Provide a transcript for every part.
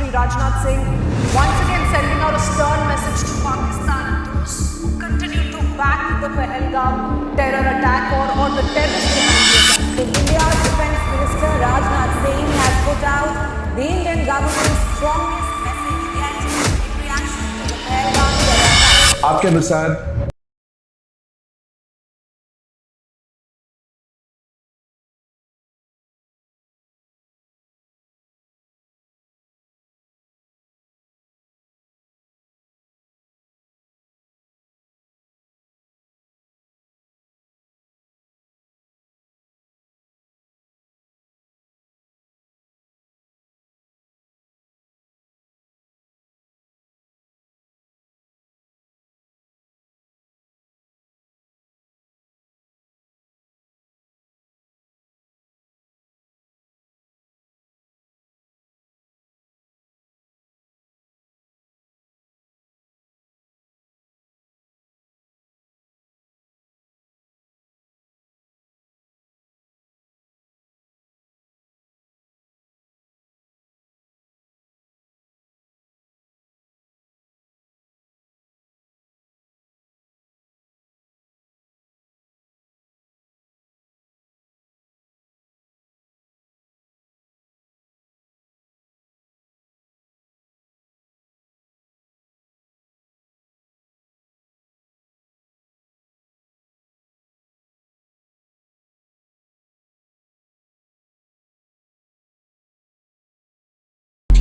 Shri Rajnath Singh, once again sending out a stern message to Pakistan and those who continue to back the Pahalgam terror attack or the terrorist behind the attack. India's Defence Minister Rajnath Singh has put out the Indian government's strongest message yet in reaction to the Pahalgam terror attack. आपके अनुसार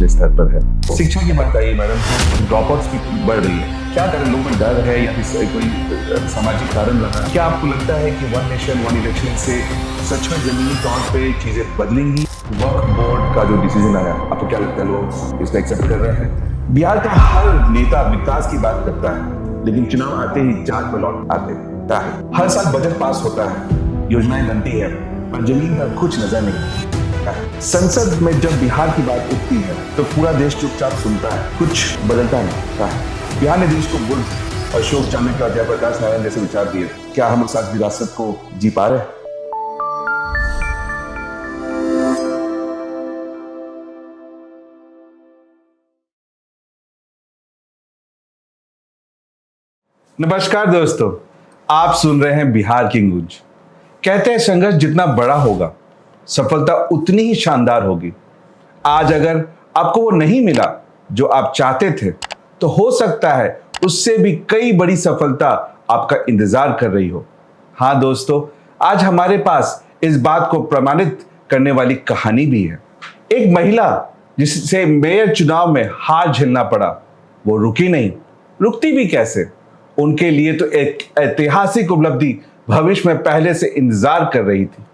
स्तर पर है। शिक्षा की बात आई madam, drop outs भी बढ़ रही है, क्या करें? लोगों में डर है या फिर कोई सामाजिक कारण लगा? क्या आपको लगता है कि वन नेशन वन इलेक्शन से सच में जमीनी तौर पे चीजें बदलेंगी? वक्फ बोर्ड का जो डिसीजन आया, आपको क्या लगता है लोग इसको एक्सेप्ट कर रहे हैं? बिहार का हर नेता विकास की बात करता है, लेकिन चुनाव आते ही जांच में लौट आते है। हर साल बजट पास होता है, योजनाएं बनती है, पर जमीन पर कुछ नजर नहीं। संसद में जब बिहार की बात उठती है तो पूरा देश चुपचाप सुनता है, कुछ बदलता नहीं। बिहार ने देश को बुद्ध, अशोक, चाणक्य और जयप्रकाश नारायण जैसे विचार दिए। क्या हम उस विरासत को जी पा रहे हैं? नमस्कार दोस्तों, आप सुन रहे हैं बिहार की गूंज। कहते हैं संघर्ष जितना बड़ा होगा, सफलता उतनी ही शानदार होगी। आज अगर आपको वो नहीं मिला जो आप चाहते थे, तो हो सकता है उससे भी कई बड़ी सफलता आपका इंतजार कर रही हो। हाँ दोस्तों, आज हमारे पास इस बात को प्रमाणित करने वाली कहानी भी है। एक महिला जिसे मेयर चुनाव में हार झेलना पड़ा, वो रुकी नहीं। रुकती भी कैसे? उनके लिए तो एक ऐतिहासिक उपलब्धि भविष्य में पहले से इंतजार कर रही थी।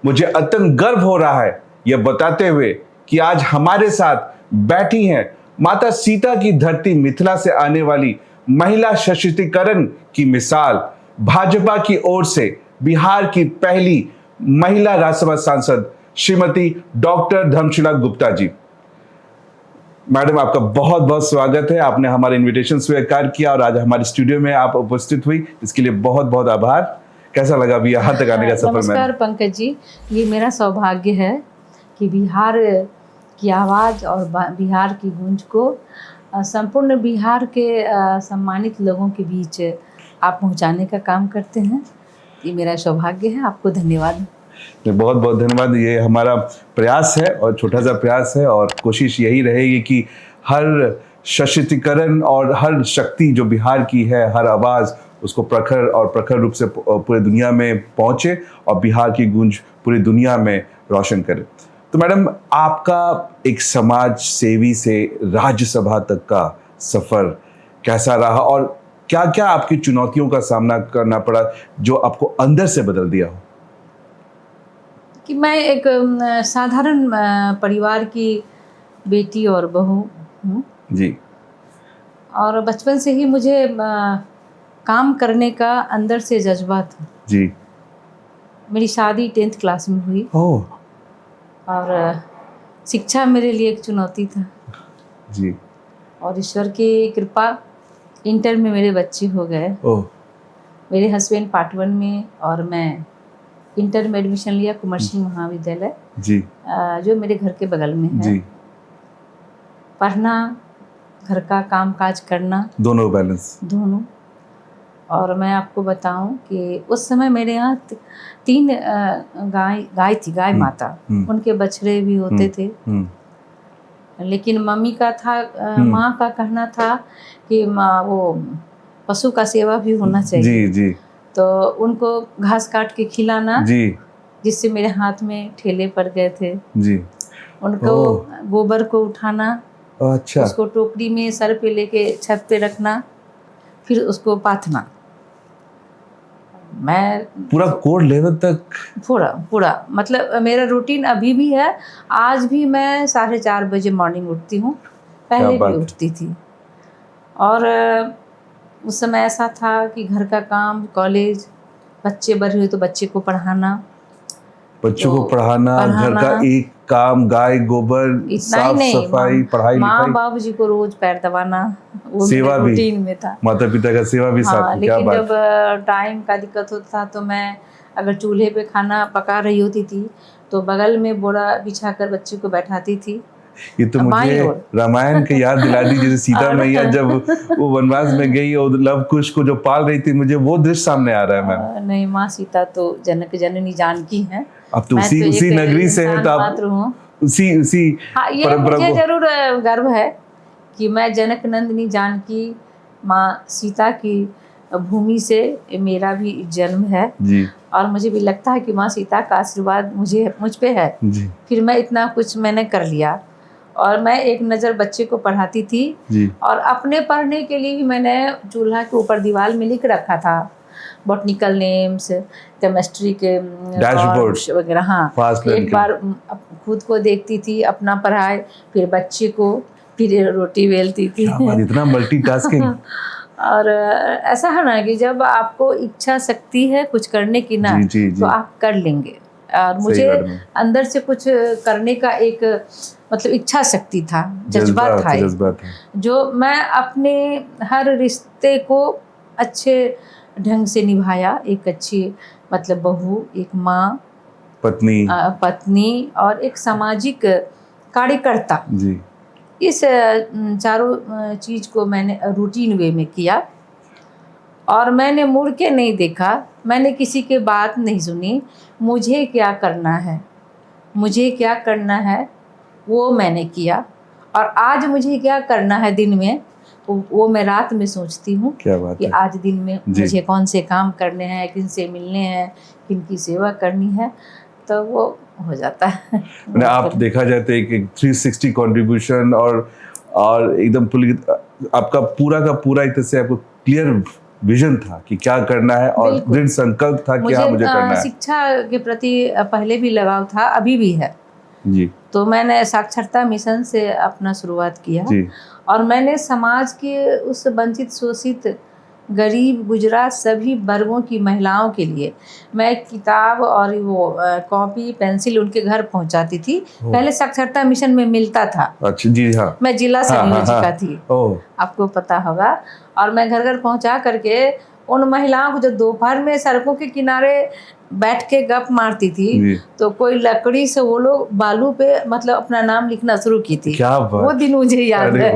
मुझे अत्यंत गर्व हो रहा है यह बताते हुए कि आज हमारे साथ बैठी हैं माता सीता की धरती मिथिला से आने वाली महिला सशक्तिकरण की मिसाल, भाजपा की ओर से बिहार की पहली महिला राज्यसभा सांसद श्रीमती डॉक्टर धर्मशिला गुप्ता जी। मैडम, आपका बहुत बहुत स्वागत है। आपने हमारा इनविटेशन स्वीकार किया और आज हमारे स्टूडियो में आप उपस्थित हुई, इसके लिए बहुत बहुत आभार। कैसा लगा अभी यहाँ तक आने का सफर? नमस्कार पंकज जी, ये मेरा सौभाग्य है कि बिहार की आवाज़ और बिहार की गूंज को संपूर्ण बिहार के सम्मानित लोगों के बीच आप पहुंचाने का काम करते हैं। ये मेरा सौभाग्य है, आपको धन्यवाद। बहुत बहुत धन्यवाद। ये हमारा प्रयास है और छोटा सा प्रयास है, और कोशिश यही रहेगी कि हर सशक्तिकरण और हर शक्ति जो बिहार की है, हर आवाज़ उसको प्रखर रूप से पूरे दुनिया में पहुंचे और बिहार की गूंज पूरी दुनिया में रोशन करे। तो मैडम, आपका एक समाज सेवी से राज्यसभा तक का सफर कैसा रहा, और क्या क्या आपकी चुनौतियों का सामना करना पड़ा जो आपको अंदर से बदल दिया हो? कि मैं एक साधारण परिवार की बेटी और बहू हूँ जी, और बचपन से ही मुझे काम करने का अंदर से जज्बा था जी। मेरी शादी 10th क्लास में हुई। ओह और शिक्षा मेरे लिए एक चुनौती था जी। और ईश्वर की कृपा, इंटर में मेरे बच्चे हो गए। ओह, मेरे हस्बैंड पार्ट 1 में और मैं इंटर में एडमिशन लिया कमर्शियल महाविद्यालय जी जो मेरे घर के बगल में है। जी। पढ़ना, घर का काम काज करना, दोनों बैलेंस। दोनों। और मैं आपको बताऊं कि उस समय मेरे यहाँ 3 गाय थी, गाय माता। उनके बछड़े भी होते थे। लेकिन मम्मी का था, माँ का कहना था कि वो पशु का सेवा भी होना चाहिए। जी जी। तो उनको घास काट के खिलाना जी। जिससे मेरे हाथ में ठेले पड़ गए थे। जी। उनको गोबर को उठाना, अच्छा। उसको टोकरी में सर पे लेके छत पे रखना, फिर उसको पाथना। मैं पूरा कोड लेवल तक? पूरा मतलब मेरा रूटीन अभी भी है। आज भी मैं 4:30 बजे मॉर्निंग उठती हूँ, पहले भी उठती थी। और उस समय ऐसा था कि घर का काम, कॉलेज, बच्चे बड़े हुए तो बच्चे को पढ़ाना, बच्चों को पढ़ाना, घर का एक काम, गाय गोबर, साफ सफाई, पढ़ाई लिखाई, माँ बाबू जी को रोज पैर दबाना, वो सेवा मेरे भी, रूटीन में था। माता पिता का सेवा भी साथ में। क्या लेकिन बात। जब टाइम का दिक्कत होता था तो मैं अगर चूल्हे पे खाना पका रही होती थी तो बगल में बोरा बिछा कर बच्चे को बैठाती थी। ये तो मुझे रामायण की याद दिला दी, जैसे सीता मैया जब वो वनवास में गई और लव कुश को जो पाल रही थी, मुझे वो दृश्य सामने आ रहा है। मैम नहीं, माँ सीता तो जनक जननी जानकी हैं। अब तो उसी नगरी से है, तो आप उसी हाँ, ये मुझे जरूर गर्व है कि मैं जनक नंदिनी जानकी माँ सीता की भूमि से मेरा भी जन्म है जी। और मुझे भी लगता है कि माँ सीता का आशीर्वाद मुझ पे है जी। फिर मैं इतना कुछ मैंने कर लिया। और मैं एक नज़र बच्चे को पढ़ाती थी जी। और अपने पढ़ने के लिए भी मैंने चूल्हा के ऊपर दीवार में लिख रखा था बॉटनिकल नेम्स, केमिस्ट्री के डैशबोर्ड वगैरह। हाँ, एक बार खुद को देखती थी, अपना पढ़ाई, फिर बच्चे को, फिर रोटी बेलती थी। इतना मल्टीटास्किंग। और ऐसा है ना कि जब आपको इच्छा शक्ति है कुछ करने की ना, जी। तो आप कर लेंगे। और मुझे अंदर से कुछ करने का एक मतलब इच्छा शक्ति था, जज्बा था, जो मैं अपने हर रिश्ते को अच्छे ढंग से निभाया। एक अच्छी मतलब बहू, एक माँ, पत्नी और एक सामाजिक कार्यकर्ता जी। इस चारों चीज़ को मैंने रूटीन वे में किया और मैंने मुड़ के नहीं देखा, मैंने किसी के बात नहीं सुनी। मुझे क्या करना है, मुझे क्या करना है वो मैंने किया। और आज मुझे क्या करना है दिन में, वो मैं रात में सोचती हूँ कि आज दिन में मुझे कौन से काम करने हैं, किन से मिलने हैं, किन की सेवा करनी है, तो वो हो जाता है। मैंने आप देखा जाए तो एक 360 कंट्रीब्यूशन और एकदम आपका पूरा का पूरा एक तरह से आपको क्लियर विजन था कि क्या करना है और दृढ़ संकल्प था कि हाँ मुझे करना है। शिक्षा के प्रति पहले भी लगाव था, अभी भी है जी। तो मैंने साक्षरता मिशन से अपना शुरुआत किया जी। और मैंने समाज के उस वंचित, शोषित, गरीब, गुजरा सभी वर्गों की महिलाओं के लिए मैं किताब और वो कॉपी पेंसिल उनके घर पहुंचाती थी। पहले साक्षरता मिशन में मिलता था। अच्छा जी। हाँ, मैं जिला संयोजिका थी, आपको पता होगा। और मैं घर घर पहुंचा करके उन महिलाओं को जो दोपहर में सड़कों के किनारे बैठ के गप मारती थी, तो कोई लकड़ी से वो लोग बालू पे मतलब अपना नाम लिखना शुरू की थी। क्या बात। वो दिन मुझे याद है।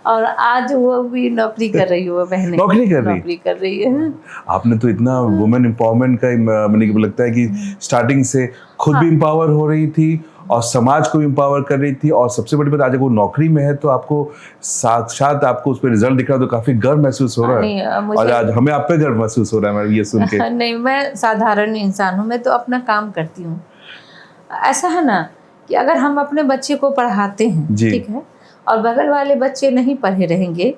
और आज वो भी नौकरी कर रही है, वो बहनें नौकरी कर रही है। आपने तो इतना वुमेन एम्पावरमेंट का मैंने लगता है कि स्टार्टिंग से खुद भी एम्पावर हो रही थी और समाज को एम्पावर कर रही थी। और सबसे बड़ी बात, आज वो नौकरी में है तो आपको साक्षात आपको उस पर रिजल्ट दिख रहा है तो काफी गर्व महसूस हो रहा है। और आज हमें आप पे गर्व महसूस हो रहा है ये सुन के। नहीं, मैं साधारण इंसान हूँ, मैं तो अपना काम करती हूँ। ऐसा है ना कि अगर हम अपने बच्चे को पढ़ाते हैं, ठीक है, और बगल वाले बच्चे नहीं पढ़े रहेंगे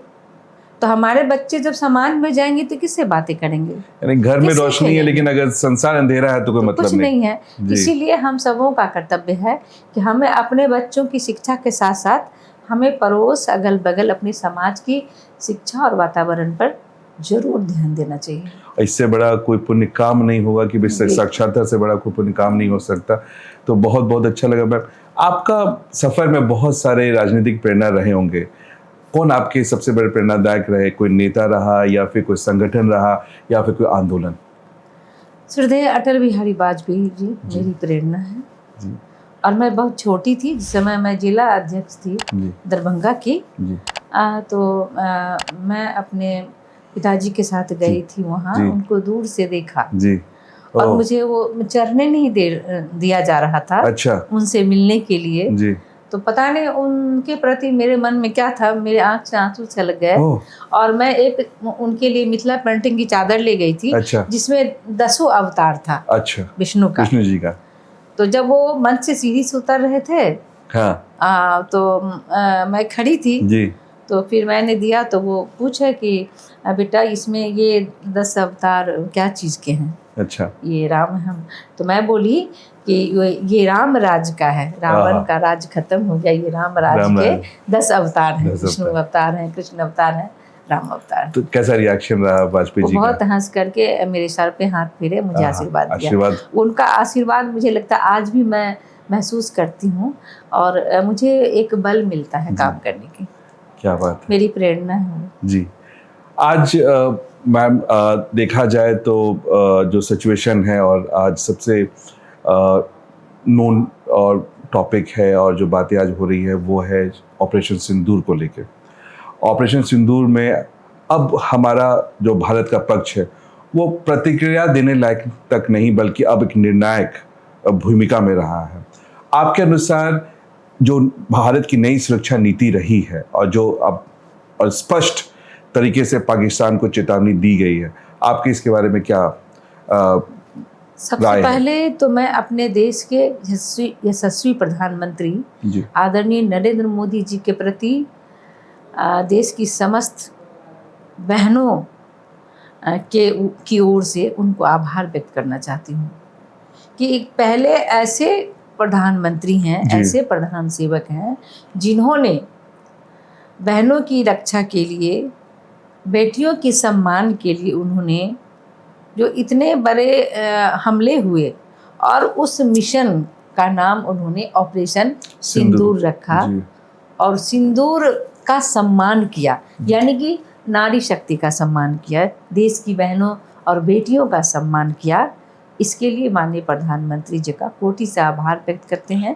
तो हमारे बच्चे जब समाज में जाएंगे तो किससे बातें करेंगे? यानी घर में रोशनी है लेकिन अगर संसार अंधेरा है तो कोई मतलब नहीं है। इसीलिए हम सबों का कर्तव्य है कि हमें अपने बच्चों की शिक्षा के साथ साथ हमें पड़ोस, अगल बगल, अपने समाज की शिक्षा और वातावरण पर जरूर ध्यान देना चाहिए। इससे बड़ा कोई पुण्य काम नहीं होगा कि साक्षरता से बड़ा कोई पुण्य काम नहीं हो सकता। तो बहुत बहुत अच्छा लगा मैम। आपका सफर में बहुत सारे राजनीतिक प्रेरणा रहे होंगे, कौन आपके सबसे बड़े प्रेरणादायक रहे? कोई नेता रहा या फिर कोई संगठन रहा या फिर कोई आंदोलन? श्रद्धेय अटल बिहारी वाजपेयी जी मेरी प्रेरणा है जी। और मैं बहुत छोटी थी जिस समय मैं जिला अध्यक्ष थी जी दरभंगा की। जी मैं अपने पिताजी के साथ गई थी वहाँ, जी। उनको दूर से देखा जी। और ओह, मुझे वो चढ़ने नहीं दिया जा रहा था अच्छा उनसे मिलने के लिए। जी। तो पता नहीं उनके प्रति मेरे मन में क्या था, मेरे आँख से आंसू छलक गए ओह, और मैं एक उनके लिए मिथिला पेंटिंग की चादर ले गई थी अच्छा जिसमें 10 अवतार था अच्छा, विष्णु का। विष्णु जी का। तो जब वो मंच से सीढ़ी से उतर रहे थे हाँ मैं खड़ी थी, जी तो फिर मैंने दिया तो वो पूछे कि बेटा इसमें ये 10 अवतार क्या चीज़ के हैं? अच्छा ये राम हम। तो मैं बोली कि ये राम राज का है, रावण आहा। का राज खत्म हो गया, ये राम राज राम के राज। 10 अवतार हैं, 10 विष्णु अवतार। अवतार हैं, कृष्ण अवतार हैं, राम अवतार हैं। तो कैसा रिएक्शन रहा वाजपेयी वो जी बहुत का? हंस करके मेरे सर पे हाथ फेरे, मुझे आहा, आशीर्वाद दिया। आशीर्वाद। उनका आशीर्वाद मुझे लगता है आज भी मैं महसूस करती हूँ और मुझे एक बल मिलता है जी। काम करने की, क्या बात है मेरी प्रेरणा है वो। जी। आज मैम देखा जाए तो जो सिचुएशन है और आज सबसे नोन और टॉपिक है और जो बातें आज हो रही है वो है ऑपरेशन सिंदूर को लेकर। ऑपरेशन सिंदूर में अब हमारा जो भारत का पक्ष है वो प्रतिक्रिया देने लायक तक नहीं बल्कि अब एक निर्णायक भूमिका में रहा है। आपके अनुसार जो भारत की नई सुरक्षा नीति रही है और जो अब और स्पष्ट तरीके से पाकिस्तान को चेतावनी दी गई है, आपके इसके बारे में क्या सबसे राय है? पहले तो मैं अपने देश के यशस्वी प्रधानमंत्री जी आदरणीय नरेंद्र मोदी जी के प्रति देश की समस्त बहनों की ओर से उनको आभार व्यक्त करना चाहती हूँ कि एक पहले ऐसे प्रधानमंत्री हैं, जी। ऐसे प्रधान सेवक हैं जिन्होंने बहनों की रक्षा के लिए, बेटियों के सम्मान के लिए उन्होंने जो इतने बड़े हमले हुए और उस मिशन का नाम उन्होंने ऑपरेशन सिंदूर रखा जी और सिंदूर का सम्मान किया, यानी कि नारी शक्ति का सम्मान किया, देश की बहनों और बेटियों का सम्मान किया। इसके लिए माननीय प्रधानमंत्री जी का कोटि से आभार व्यक्त करते हैं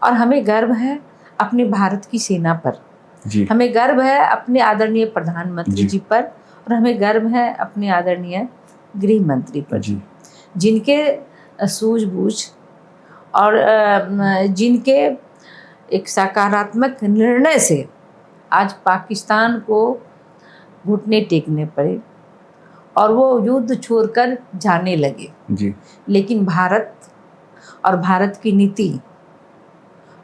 और हमें गर्व है अपने भारत की सेना पर, जी हमें गर्व है अपने आदरणीय प्रधानमंत्री जी पर और हमें गर्व है अपने आदरणीय गृह मंत्री पर, जी जिनके सूझबूझ और जिनके एक सकारात्मक निर्णय से आज पाकिस्तान को घुटने टेकने पड़े और वो युद्ध छोड़कर जाने लगे। जी लेकिन भारत और भारत की नीति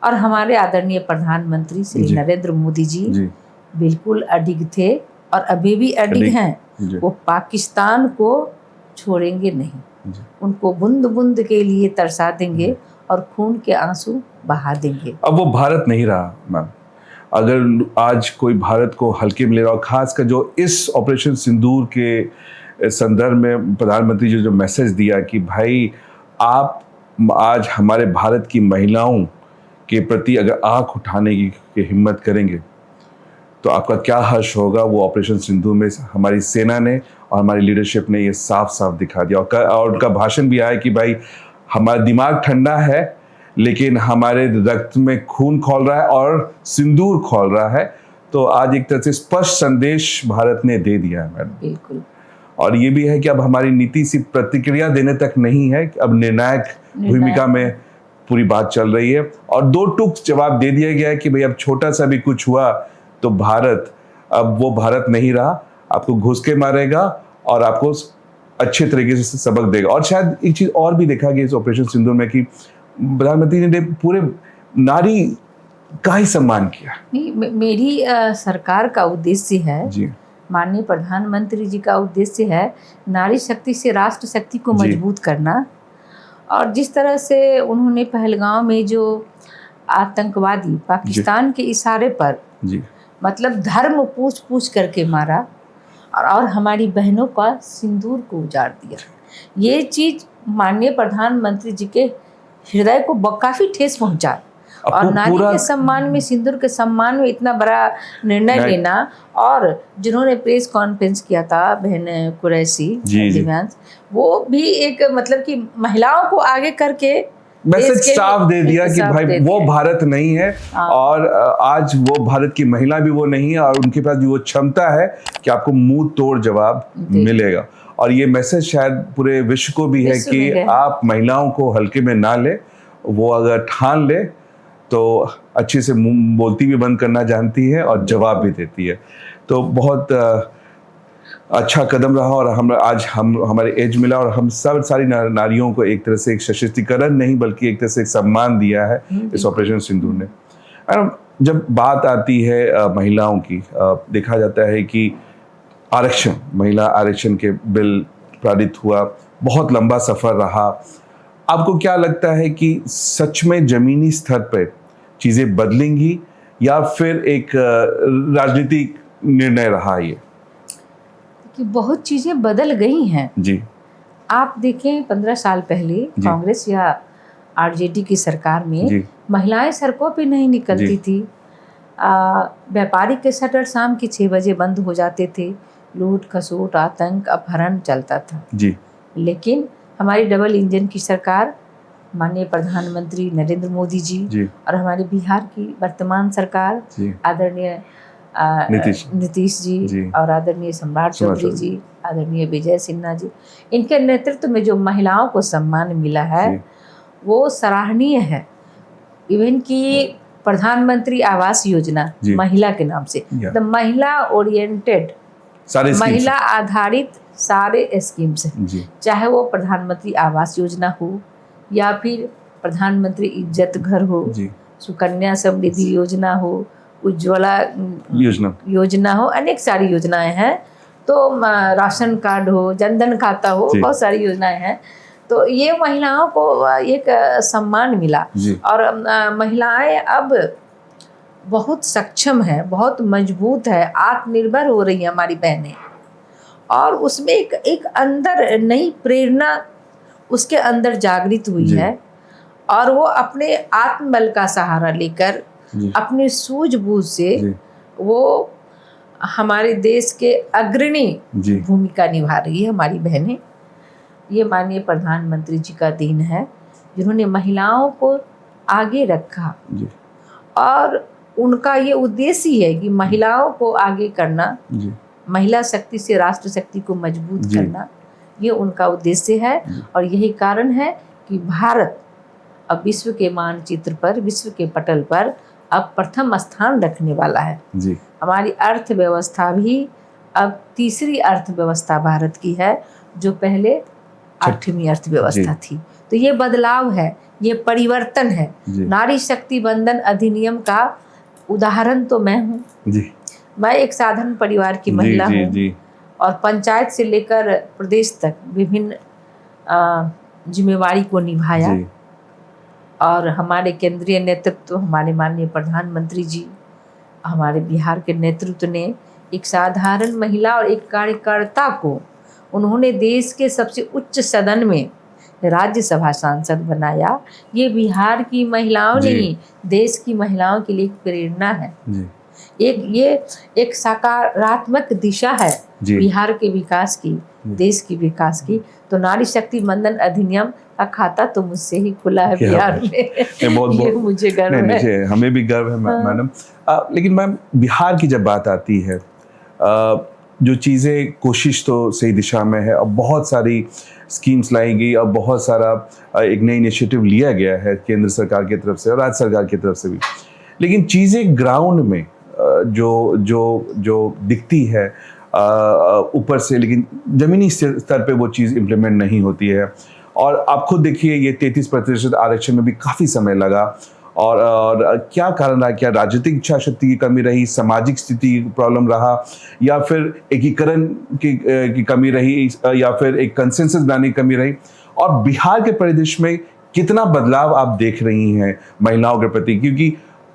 और हमारे आदरणीय प्रधानमंत्री श्री जी। नरेंद्र मोदी जी जी बिल्कुल अडिग थे और अभी भी अडिग अडिग, हैं। जी। वो पाकिस्तान को छोड़ेंगे नहीं, जी। उनको बूंद बूंद के लिए तरसा देंगे और खून के आंसू बहा देंगे। अब वो भारत नहीं रहा मैम। अगर आज कोई भारत को हल्के में ले रहा, और खासकर जो इस ऑपरेशन सिंदूर के संदर्भ में प्रधानमंत्री जी जो मैसेज दिया कि भाई आप आज हमारे भारत की महिलाओं के प्रति अगर आंख उठाने की हिम्मत करेंगे तो आपका क्या हर्ष होगा। वो ऑपरेशन सिंदूर में हमारी सेना ने और हमारी लीडरशिप ने ये साफ साफ दिखा दिया और उनका भाषण भी आया कि भाई हमारा दिमाग ठंडा है लेकिन हमारे रक्त में खून खौल रहा है और सिंदूर खौल रहा है। तो आज एक तरह से स्पष्ट संदेश भारत ने दे दिया है मैडम। बिल्कुल। और ये भी है कि अब हमारी नीति सिर्फ प्रतिक्रिया देने तक नहीं है, अब निर्णायक भूमिका में पूरी बात चल रही है और दो टूक जवाब दे दिया गया है कि भाई अब छोटा सा भी कुछ हुआ तो भारत अब वो भारत नहीं रहा, आपको घुस के मारेगा और आपको अच्छे तरीके से सबक देगा। और शायद एक चीज और भी देखा गया इस ऑपरेशन सिंदूर में कि प्रधानमंत्री ने पूरे नारी का ही सम्मान किया। नहीं, मेरी सरकार का उद्देश्य है, जी माननीय प्रधानमंत्री जी का उद्देश्य है नारी शक्ति से राष्ट्र शक्ति को जी। मजबूत करना। और जिस तरह से उन्होंने पहलगांव में जो आतंकवादी पाकिस्तान के इशारे पर जी मतलब धर्म पूछ पूछ करके मारा और हमारी बहनों का सिंदूर को उजाड़ दिया, ये चीज़ माननीय प्रधानमंत्री जी के हृदय को काफ़ी ठेस पहुंचा। और नारी के सम्मान में, सिंदूर के सम्मान में इतना बड़ा निर्णय लेना, और जिन्होंने प्रेस कॉन्फ्रेंस किया था बहन कुरैशी दिव्यांश, वो भी एक मतलब कि महिलाओं को आगे करके मैसेज देश के साफ दे दिया कि साफ भाई दे वो दिया। भारत नहीं है, हाँ। और आज वो भारत की महिला भी वो नहीं है, और उनके पास भी वो क्षमता है कि आपको मुंह तोड़ जवाब मिलेगा। और ये मैसेज शायद पूरे विश्व को भी है विश्व कि में है। आप महिलाओं को हल्के में ना ले। वो अगर ठान ले तो अच्छे से मुंह बोलती भी बंद करना जानती है और जवाब भी देती है। तो बहुत अच्छा कदम रहा, और हम आज हमारे एज मिला, और हम सब सारी नारियों को एक तरह से एक सशक्तिकरण नहीं बल्कि एक तरह से एक सम्मान दिया है इस ऑपरेशन सिंदूर ने। और जब बात आती है महिलाओं की, देखा जाता है कि आरक्षण, महिला आरक्षण के बिल पारित हुआ, बहुत लंबा सफर रहा। आपको क्या लगता है कि सच में जमीनी स्तर पर चीजें बदलेंगी या फिर एक राजनीतिक निर्णय रहा ये? कि बहुत चीज़ें बदल गई हैं। जी आप देखें 15 साल पहले जी। कांग्रेस या आरजेडी की सरकार में जी। महिलाएं सड़कों पे नहीं निकलती जी। थी। व्यापारी के शटर शाम के 6 बजे बंद हो जाते थे। लूट खसोट आतंक अपहरण चलता था। जी लेकिन हमारी डबल इंजन की सरकार, माननीय प्रधानमंत्री नरेंद्र मोदी जी जी और हमारे बिहार की वर्तमान सरकार, जी आदरणीय नीतीश जी। जी और आदरणीय सम्राट सम्राट चौधरी जी, आदरणीय विजय सिन्हा जी, इनके नेतृत्व में जो महिलाओं को सम्मान मिला है जी। वो सराहनीय है। इवन कि प्रधानमंत्री आवास योजना जी। महिला के नाम से, या। द महिला ओरिएंटेड, सारे schemes महिला आधारित सारे स्कीम्स हैं। जी चाहे वो प्रधानमंत्री आवास योजना हो या फिर प्रधानमंत्री इज्जत घर हो, जी सुकन्या समृद्धि योजना हो, उज्ज्वला योजना हो, अनेक सारी योजनाएं हैं। तो राशन कार्ड हो, जनधन खाता हो, जी। बहुत सारी योजनाएं हैं। तो ये महिलाओं को एक सम्मान मिला, जी। और महिलाएं अब बहुत सक्षम है, बहुत मजबूत है, आत्मनिर्भर हो रही है हमारी बहनें। और उसमें एक अंदर नई प्रेरणा उसके अंदर जागृत हुई जी। है, और वो अपने आत्मबल का सहारा लेकर जी। अपनी सूझबूझ से जी। वो हमारे देश के अग्रणी जी। भूमिका निभा रही है हमारी बहनें। ये माननीय प्रधानमंत्री जी का दिन है, जिन्होंने महिलाओं को आगे रखा, जी। और उनका ये उद्देश्य ही है कि महिलाओं को आगे करना, जी। महिला शक्ति से राष्ट्र शक्ति को मजबूत जी। करना, ये उनका उद्देश्य है। और यही कारण है कि भारत अब विश्व के मानचित्र पर, विश्व के पटल पर अब प्रथम स्थान रखने वाला है। जी। हमारी अर्थव्यवस्था भी अब तीसरी अर्थव्यवस्था भारत की है, जो पहले 8वीं अर्थव्यवस्था थी। तो ये बदलाव है, ये परिवर्तन है। जी। नारी शक्ति बंधन अधिनियम का उदाहरण तो मैं हूँ। जी। मैं एक साधारण परिवार की महिला जी। हूँ, जी। और पंचायत से लेकर प्रदेश तक विभिन्न जिम्मेवारी को निभाया। जी। और हमारे केंद्रीय नेतृत्व, हमारे माननीय प्रधानमंत्री जी, हमारे बिहार के नेतृत्व ने एक साधारण महिला और एक कार्यकर्ता को उन्होंने देश के सबसे उच्च सदन में राज्यसभा सांसद बनाया। ये बिहार की महिलाओं नहीं, देश की महिलाओं के लिए एक प्रेरणा है। जी। ये एक सकारात्मक दिशा है जी। बिहार के विकास की, देश की विकास की। तो नारी शक्ति बंधन अधिनियम का खाता तो मुझसे ही खुला है बिहार में। ये मुझे गर्व है। नहीं, हमें भी गर्व है मैडम। लेकिन मैम, बिहार की जब बात आती है, जो चीज़ें कोशिश तो सही दिशा में है, अब बहुत सारी स्कीम्स लाई गई, अब बहुत सारा एक नई इनिशिएटिव लिया गया है केंद्र सरकार की तरफ से और राज्य सरकार की तरफ से भी। लेकिन चीज़ें ग्राउंड में जो दिखती है ऊपर से, लेकिन ज़मीनी स्तर पे वो चीज़ इम्प्लीमेंट नहीं होती है। और आप खुद देखिए, ये 33% आरक्षण में भी काफ़ी समय लगा। और क्या कारण रहा? क्या राजनीतिक इच्छा शक्ति की कमी रही, सामाजिक स्थिति प्रॉब्लम रहा, या फिर एकीकरण की कमी रही, या फिर एक कंसेंसस बनाने की कमी रही? और बिहार के परिदृश्य में कितना बदलाव आप देख रही हैं महिलाओं के प्रति? क्योंकि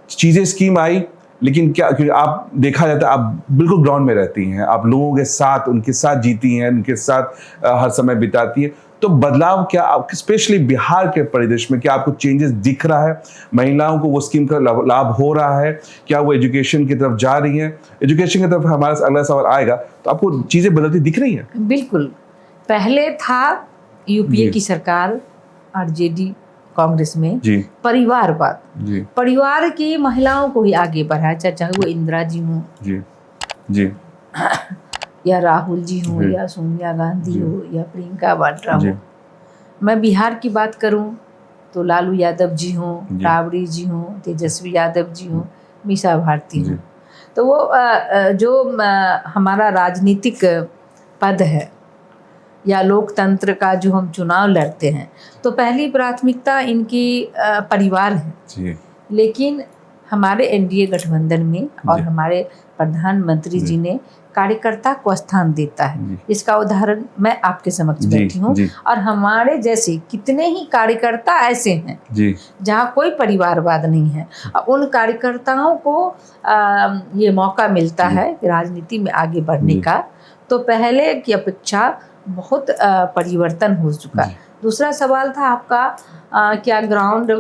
चीज़ें स्कीम आई, लेकिन क्या, क्योंकि आप देखा जाता है, आप बिल्कुल ग्राउंड में रहती हैं, आप लोगों के साथ, उनके साथ जीती हैं, उनके साथ हर समय बिताती है। तो बदलाव क्या, आप स्पेशली बिहार के परिदृश्य में क्या आपको चेंजेस दिख रहा है? महिलाओं को वो स्कीम का लाभ हो रहा है? क्या वो एजुकेशन की तरफ जा रही हैं? एजुकेशन की तरफ हमारा अगला सवाल आएगा। तो आपको चीज़ें बदलती दिख रही हैं? बिल्कुल। पहले था यूपीए की सरकार, आरजेडी कांग्रेस में जी परिवारवाद, जी परिवार की महिलाओं को ही आगे बढ़ाया, चाहे वो इंदिरा जी हों जी जी या राहुल जी हों जी। या सोनिया गांधी जी। हो या प्रियंका वाड्रा जी हो। मैं बिहार की बात करूं तो लालू यादव जी हों, जी। राबड़ी जी हों, तेजस्वी यादव जी हों, मीसा भारती जी। हों, तो वो जो हमारा राजनीतिक पद है या लोकतंत्र का जो हम चुनाव लड़ते हैं, तो पहली प्राथमिकता इनकी परिवार है। जी लेकिन हमारे एनडीए गठबंधन में और जी। हमारे प्रधानमंत्री जी। जी ने कार्यकर्ता को स्थान देता है। जी। इसका उदाहरण मैं आपके समक्ष जी, बैठी हूँ, जी। और हमारे जैसे कितने ही कार्यकर्ता ऐसे हैं जी जहाँ कोई परिवारवाद नहीं है। उन कार्यकर्ताओं को ये मौका मिलता जी। है कि राजनीति में आगे बढ़ने जी। का, तो पहले की अपेक्षा बहुत परिवर्तन हो चुका है। जी। दूसरा सवाल था आपका क्या ग्राउंड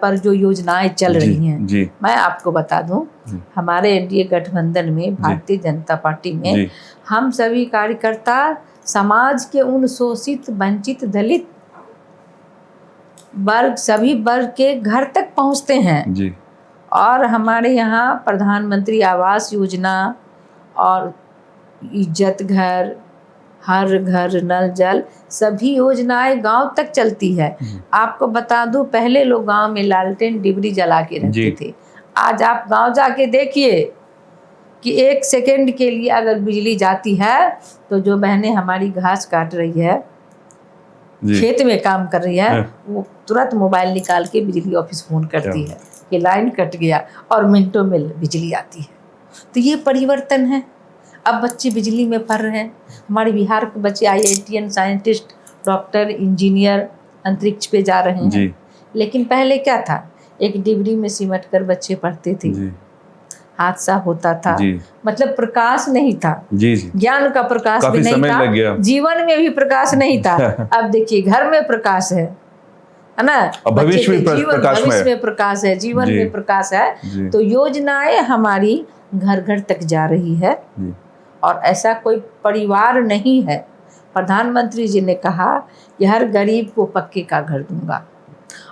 पर जो योजनाएं चल जी, रही हैं, जी। मैं आपको बता दूं, जी। हमारे एनडीए गठबंधन में भारतीय जनता पार्टी में जी। हम सभी कार्यकर्ता समाज के उन शोषित, वंचित, दलित वर्ग, सभी वर्ग के घर तक पहुंचते हैं। जी और हमारे यहाँ प्रधानमंत्री आवास योजना और इज्जत घर, हर घर नल जल, सभी योजनाएं गांव तक चलती है। आपको बता दूं, पहले लोग गांव में लालटेन डिबरी जला के रहते जी। थे। आज आप गांव जाके देखिए कि 1 सेकंड के लिए अगर बिजली जाती है तो जो बहनें हमारी घास काट रही है, जी। खेत में काम कर रही है, हाँ। वो तुरंत मोबाइल निकाल के बिजली ऑफिस फ़ोन करती क्या है कि लाइन कट गया, और मिनटों में बिजली आती है। तो ये परिवर्तन है। अब बच्चे बिजली में पढ़ रहे हैं। हमारे बिहार के बच्चे IITian साइंटिस्ट, डॉक्टर, इंजीनियर, अंतरिक्ष पे जा रहे हैं। जी लेकिन पहले क्या था, एक डिबरी में सिमट कर बच्चे पढ़ते थे, जी हादसा होता था, जी। मतलब प्रकाश नहीं था, जी जी ज्ञान का प्रकाश काफी भी नहीं समय था, लग गया। जीवन में भी प्रकाश नहीं था। अब देखिए घर में प्रकाश है ना, अब बच्चे भविष्य के में जीवन, प्रकाशमय भविष्य है। में प्रकाश है, जीवन जी। में प्रकाश है। जी। तो योजनाएं हमारी घर घर तक जा रही है, जी। और ऐसा कोई परिवार नहीं है। प्रधानमंत्री जी ने कहा कि हर गरीब को पक्के का घर दूंगा,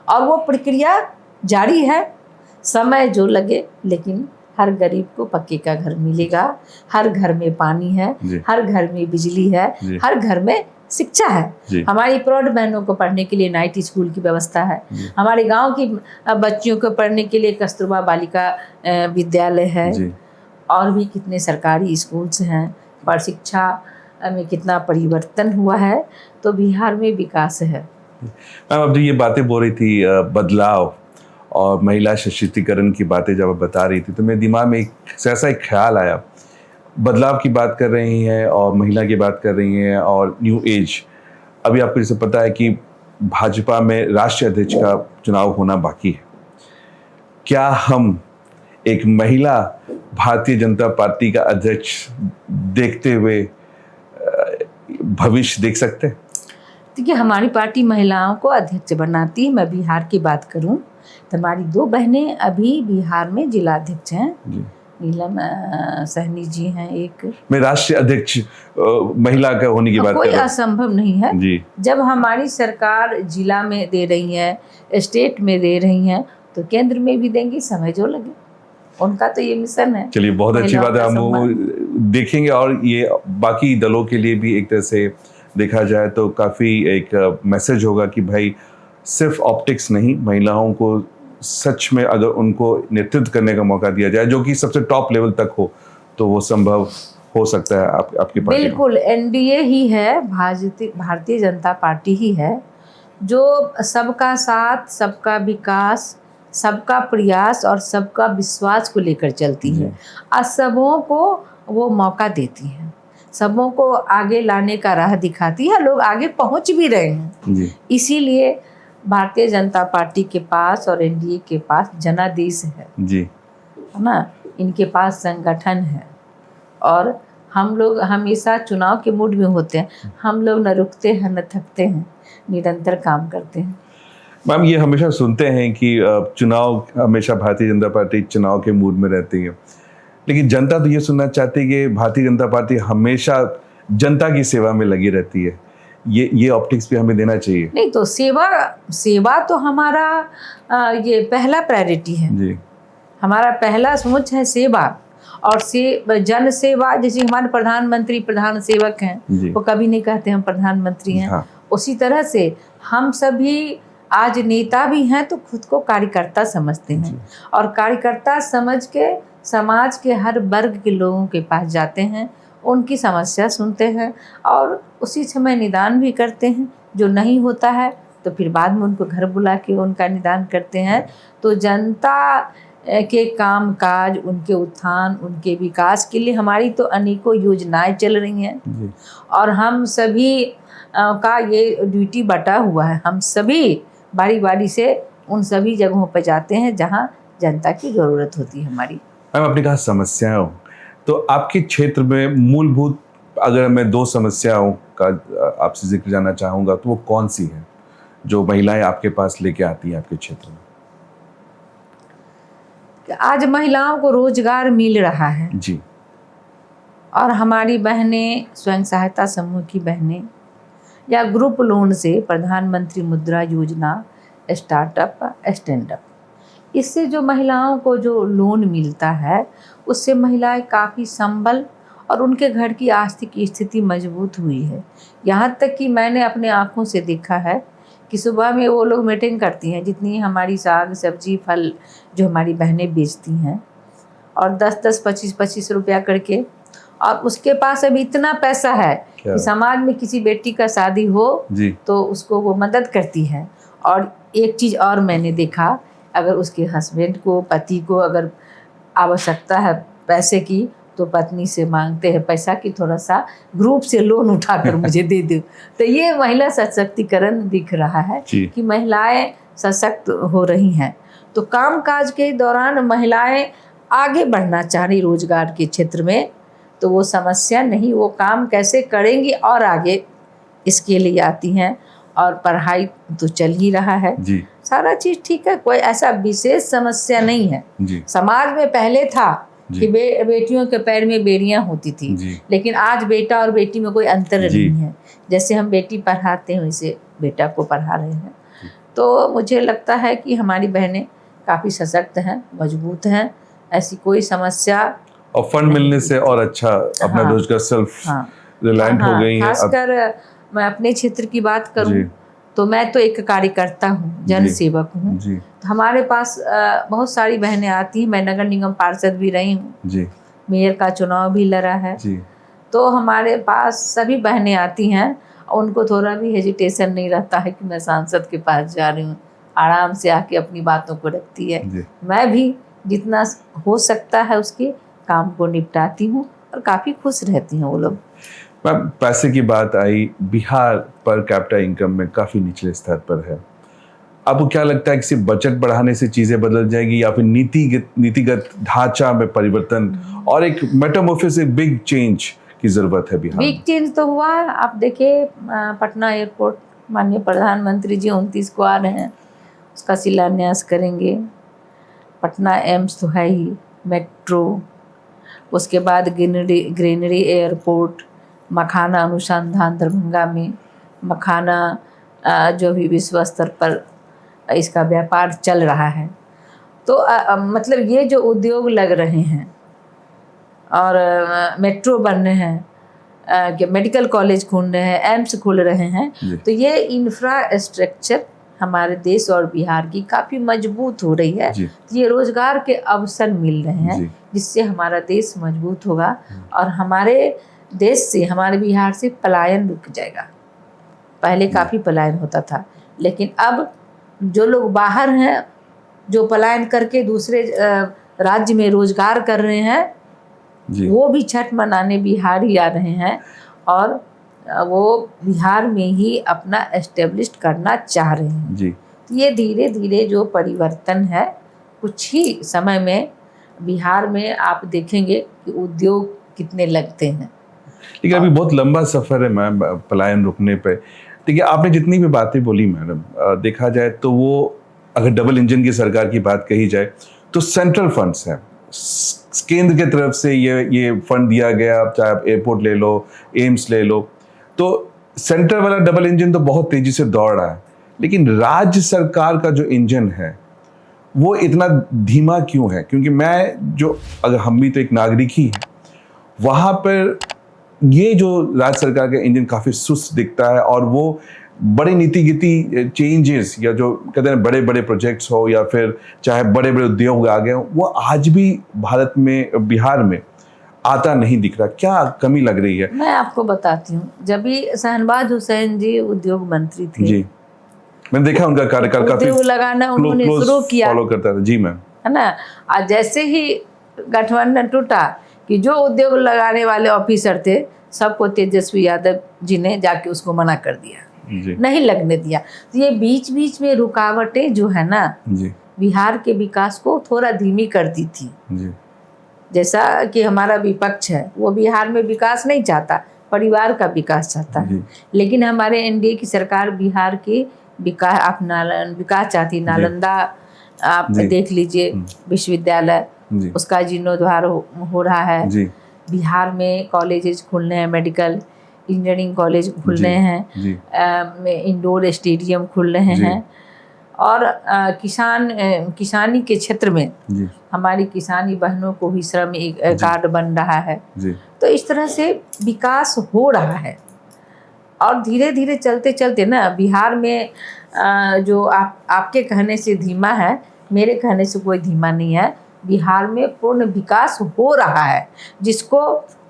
और वो प्रक्रिया जारी है, समय जो लगे, लेकिन हर गरीब को पक्के का घर मिलेगा। हर घर में पानी है, जी। हर घर में बिजली है, जी। हर घर में शिक्षा है। जी। हमारी प्रौढ़ बहनों को पढ़ने के लिए नाइट स्कूल की व्यवस्था है। जी। हमारे गांव की बच्चियों को पढ़ने के लिए कस्तूरबा बालिका विद्यालय है। जी। और भी कितने सरकारी स्कूल्स हैं, पर शिक्षा में कितना परिवर्तन हुआ है। तो बिहार में विकास है। मैम, अब जो ये बातें बोल रही थी बदलाव और महिला सशक्तिकरण की बातें जब आप बता रही थी, तो मेरे दिमाग में ऐसा एक ख्याल आया। बदलाव की बात कर रही हैं और महिला की बात कर रही हैं और न्यू एज। अभी आपको जैसे पता है कि भाजपा में राष्ट्रीय अध्यक्ष का चुनाव होना बाकी है। क्या हम एक महिला भारतीय जनता पार्टी का अध्यक्ष देखते हुए भविष्य देख सकते हैं? देखिए, हमारी पार्टी महिलाओं को अध्यक्ष बनाती है। मैं बिहार की बात करूं तो हमारी 2 बहनें अभी बिहार में जिला अध्यक्ष हैं। नीलम सहनी जी हैं एक। मैं राष्ट्रीय अध्यक्ष महिला का होने की बात कर कोई रहा हूं। असंभव नहीं है जी। जब हमारी सरकार जिला में दे रही है, स्टेट में दे रही हैं, तो केंद्र में भी देंगी, समय जो लगे। उनका तो ये मिशन है। चलिए, बहुत अच्छी बात है। हम वो देखेंगे, और ये बाकी दलों के लिए भी एक तरह से देखा जाए तो काफ़ी एक मैसेज होगा कि भाई सिर्फ ऑप्टिक्स नहीं, महिलाओं को सच में अगर उनको नेतृत्व करने का मौका दिया जाए, जो कि सबसे टॉप लेवल तक हो, तो वो संभव हो सकता है आपकी पार्टी। बिल्कुल, एनडीए ही है, भारतीय जनता पार्टी ही है, जो सबका साथ, सबका विकास, सबका प्रयास और सबका विश्वास को लेकर चलती है। और सबों को वो मौका देती है, सबों को आगे लाने का राह दिखाती है। लोग आगे पहुंच भी रहे हैं जी। इसीलिए भारतीय जनता पार्टी के पास और एनडीए के पास जनादेश है जी। है ना, इनके पास संगठन है, और हम लोग हमेशा चुनाव के मूड में होते हैं। हम लोग न रुकते हैं न थकते हैं, निरंतर काम करते हैं। मैम, ये हमेशा सुनते हैं कि चुनाव, हमेशा भारतीय जनता पार्टी चुनाव के मूड में रहती है, लेकिन जनता तो ये सुनना चाहती है कि भारतीय जनता पार्टी हमेशा जनता की सेवा में लगी रहती है। ये ऑप्टिक्स भी हमें देना चाहिए। नहीं तो सेवा तो हमारा ये पहला प्रायोरिटी है। जी हमारा पहला सोच है सेवा, और जन सेवा। जैसे हमारे प्रधानमंत्री प्रधान सेवक हैं, जी। वो कभी नहीं कहते हम प्रधानमंत्री हैं। हाँ। उसी तरह से हम सभी आज नेता भी हैं तो खुद को कार्यकर्ता समझते हैं, और कार्यकर्ता समझ के समाज के हर वर्ग के लोगों के पास जाते हैं, उनकी समस्या सुनते हैं और उसी समय निदान भी करते हैं। जो नहीं होता है तो फिर बाद में उनको घर बुला के उनका निदान करते हैं। तो जनता के काम काज, उनके उत्थान, उनके विकास के लिए हमारी तो अनेकों योजनाएं चल रही हैं, जी। और हम सभी का ये ड्यूटी बटा हुआ है। हम सभी बारी बारी से उन सभी जगहों पर जाते हैं जहां जनता की ज़रूरत होती है हमारी। मैम, आपने कहा समस्याओं, तो आपके क्षेत्र में मूलभूत अगर मैं 2 समस्याओं का आपसे जिक्र जानना चाहूँगा तो वो कौन सी है जो महिलाएं आपके पास लेके आती हैं आपके क्षेत्र में? आज महिलाओं को रोजगार मिल रहा है, जी और हमारी बहनें, स्वयं सहायता समूह की बहनें या ग्रुप लोन से प्रधानमंत्री मुद्रा योजना, स्टार्टअप, स्टैंड अप, इससे जो महिलाओं को जो लोन मिलता है उससे महिलाएं काफ़ी संबल और उनके घर की आर्थिक स्थिति मजबूत हुई है। यहाँ तक कि मैंने अपने आँखों से देखा है कि सुबह में वो लोग मीटिंग करती हैं, जितनी हमारी साग सब्जी फल जो हमारी बहनें बेचती हैं, और 10-10, 25-25 रुपया करके, और उसके पास अभी इतना पैसा है कि समाज में किसी बेटी का शादी हो जी। तो उसको वो मदद करती है। और एक चीज़ और मैंने देखा, अगर उसके हस्बैंड को, पति को अगर आवश्यकता है पैसे की तो पत्नी से मांगते हैं पैसा कि थोड़ा सा ग्रुप से लोन उठाकर मुझे दे दो। तो ये महिला सशक्तिकरण दिख रहा है कि महिलाएं सशक्त हो रही हैं। तो कामकाज के दौरान महिलाएं आगे बढ़ना चाह रही रोजगार के क्षेत्र में, तो वो समस्या नहीं, वो काम कैसे करेंगी और आगे इसके लिए आती हैं। और पढ़ाई तो चल ही रहा है जी। सारा चीज़ ठीक है, कोई ऐसा विशेष समस्या नहीं है जी। समाज में पहले था कि बेटियों के पैर में बेड़ियां होती थी, लेकिन आज बेटा और बेटी में कोई अंतर नहीं है। जैसे हम बेटी पढ़ाते हैं वैसे बेटा को पढ़ा रहे हैं। तो मुझे लगता है कि हमारी बहनें काफ़ी सशक्त हैं, मजबूत हैं, ऐसी कोई समस्या। और फंड मिलने से और अच्छा अपना रोजगार सेल्फ रिलायंट हो गई है। खासकर मैं अपने क्षेत्र की बात करूं तो मैं तो एक कार्यकर्ता हूं, जन सेवक हूं। तो हमारे पास बहुत सारी बहनें आती हैं। मैं नगर निगम पार्षद भी रही हूँ, मेयर का चुनाव भी लड़ा है। तो हमारे पास सभी बहनें आती हैं और उनको थोड़ा भी हेजिटेशन नहीं रहता है कि मैं सांसद के पास जा रही हूँ। आराम से आके अपनी बातों को रखती है। मैं भी जितना हो सकता है उसके काम को निपटाती हूँ और काफ़ी खुश रहती हैं वो लोग। मैम, पैसे की बात आई, बिहार पर कैपिटा इनकम में काफ़ी निचले स्तर पर है। आपको क्या लगता है कि सिर्फ बजट बढ़ाने से चीज़ें बदल जाएगी या फिर नीतिगत ढांचा में परिवर्तन और एक मेटामॉर्फोसिस, एक बिग चेंज की ज़रूरत है बिहार में? बिग चेंज तो हुआ। आप देखिए पटना एयरपोर्ट माननीय प्रधानमंत्री जी 29 को आ रहे हैं, उसका शिलान्यास करेंगे। पटना एम्स तो है ही, मेट्रो, उसके बाद ग्रीनरी एयरपोर्ट, मखाना अनुसंधान दरभंगा में, मखाना जो भी विश्व स्तर पर इसका व्यापार चल रहा है। तो मतलब ये जो उद्योग लग रहे हैं और मेट्रो बन रहे हैं, मेडिकल कॉलेज खुल रहे हैं, एम्स खुल रहे हैं, तो ये इंफ्रास्ट्रक्चर हमारे देश और बिहार की काफ़ी मजबूत हो रही है। ये रोजगार के अवसर मिल रहे हैं जिससे हमारा देश मजबूत होगा और हमारे देश से, हमारे बिहार से पलायन रुक जाएगा। पहले काफ़ी पलायन होता था, लेकिन अब जो लोग बाहर हैं, जो पलायन करके दूसरे राज्य में रोजगार कर रहे हैं, वो भी छठ मनाने बिहार ही आ रहे हैं और वो बिहार में ही अपना एस्टेब्लिश करना चाह रहे हैं। तो ये धीरे धीरे जो परिवर्तन है, कुछ ही समय में बिहार में आप देखेंगे कि उद्योग कितने लगते हैं। लेकिन अभी बहुत लंबा सफ़र है मैम पलायन रुकने पे। देखिए, आपने जितनी भी बातें बोली मैडम, देखा जाए तो वो अगर डबल इंजन की सरकार की बात कही जाए तो सेंट्रल फंड्स हैं, केंद्र की तरफ से ये फंड दिया गया। चाहे आप एयरपोर्ट ले लो, एम्स ले लो, तो सेंटर वाला डबल इंजन तो बहुत तेजी से दौड़ रहा है, लेकिन राज्य सरकार का जो इंजन है वो इतना धीमा क्यों है? क्योंकि मैं जो, अगर हम भी तो एक नागरिक ही हैं, वहां पर ये जो राज्य सरकार का इंजन काफी सुस्त दिखता है और वो बड़े नीति गीति चेंजेस या जो कहते हैं बड़े बड़े प्रोजेक्ट्स हो या फिर चाहे बड़े बड़े उद्योग आ गए हो, वो आज भी भारत में, बिहार में आता नहीं दिख रहा। क्या कमी लग रही है? मैं आपको बताती हूँ, जब भी शहनवाज हुसैन जी उद्योग मंत्री थे जी, मैंने देखा उनका कार्यकाल काफी उद्योग लगाना उन्होंने शुरू किया, फॉलो करता था। जी मैम, है ना। आज जैसे ही गठबंधन टूटा कि जो उद्योग लगाने वाले ऑफिसर थे सबको तेजस्वी यादव जी ने जाके उसको मना कर दिया, जी नहीं लगने दिया। तो ये बीच बीच में रुकावटें जो है ना, जी बिहार के विकास को थोड़ा धीमी कर दी थी। जी जैसा कि हमारा विपक्ष है, वो बिहार में विकास नहीं चाहता, परिवार का विकास चाहता है। जी। लेकिन हमारे एनडीए की सरकार बिहार के विकास, आप विकास चाहती। नालंदा आप जी। देख लीजिए विश्वविद्यालय, जी उसका जीर्णोद्धार हो रहा है। जी बिहार में कॉलेजेस खुलने हैं, मेडिकल इंजीनियरिंग कॉलेज खुलने जी। हैं, जी इंडोर स्टेडियम खुल रहे जी। हैं। और किसानी के क्षेत्र में जी हमारी किसानी बहनों को भी श्रम कार्ड बन रहा है। जी तो इस तरह से विकास हो रहा है। और धीरे धीरे चलते चलते ना बिहार में जो आपके कहने से धीमा है, मेरे कहने से कोई धीमा नहीं है। बिहार में पूर्ण विकास हो रहा है, जिसको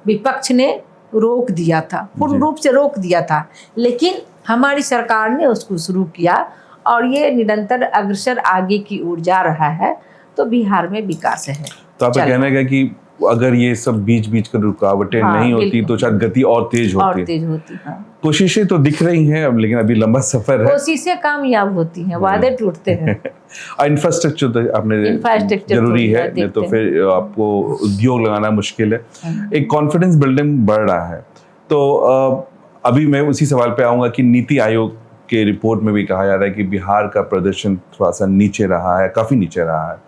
विपक्ष ने रोक दिया था, पूर्ण रूप से रोक दिया था। लेकिन हमारी सरकार ने उसको शुरू किया और ये निरंतर अग्रसर आगे की ओर जा रहा है। तो बिहार में विकास है। तो आपका कहना है कि अगर ये सब बीच बीच कर रुकावटें नहीं होती तो शायद गति और तेज होती। हाँ। कोशिशें तो दिख रही हैं अब, लेकिन अभी लंबा सफर है। कोशिशें कामयाब होती हैं, वादे टूटते हैं। और इंफ्रास्ट्रक्चर तो आपने जरूरी है, नहीं तो फिर आपको उद्योग लगाना मुश्किल है। एक कॉन्फिडेंस बिल्डिंग बढ़ रहा है। तो अभी मैं उसी सवाल पे आऊंगा कि नीति आयोग के रिपोर्ट में भी कहा जा रहा है कि बिहार का प्रदर्शन थोड़ा सा नीचे रहा है, काफी नीचे रहा है।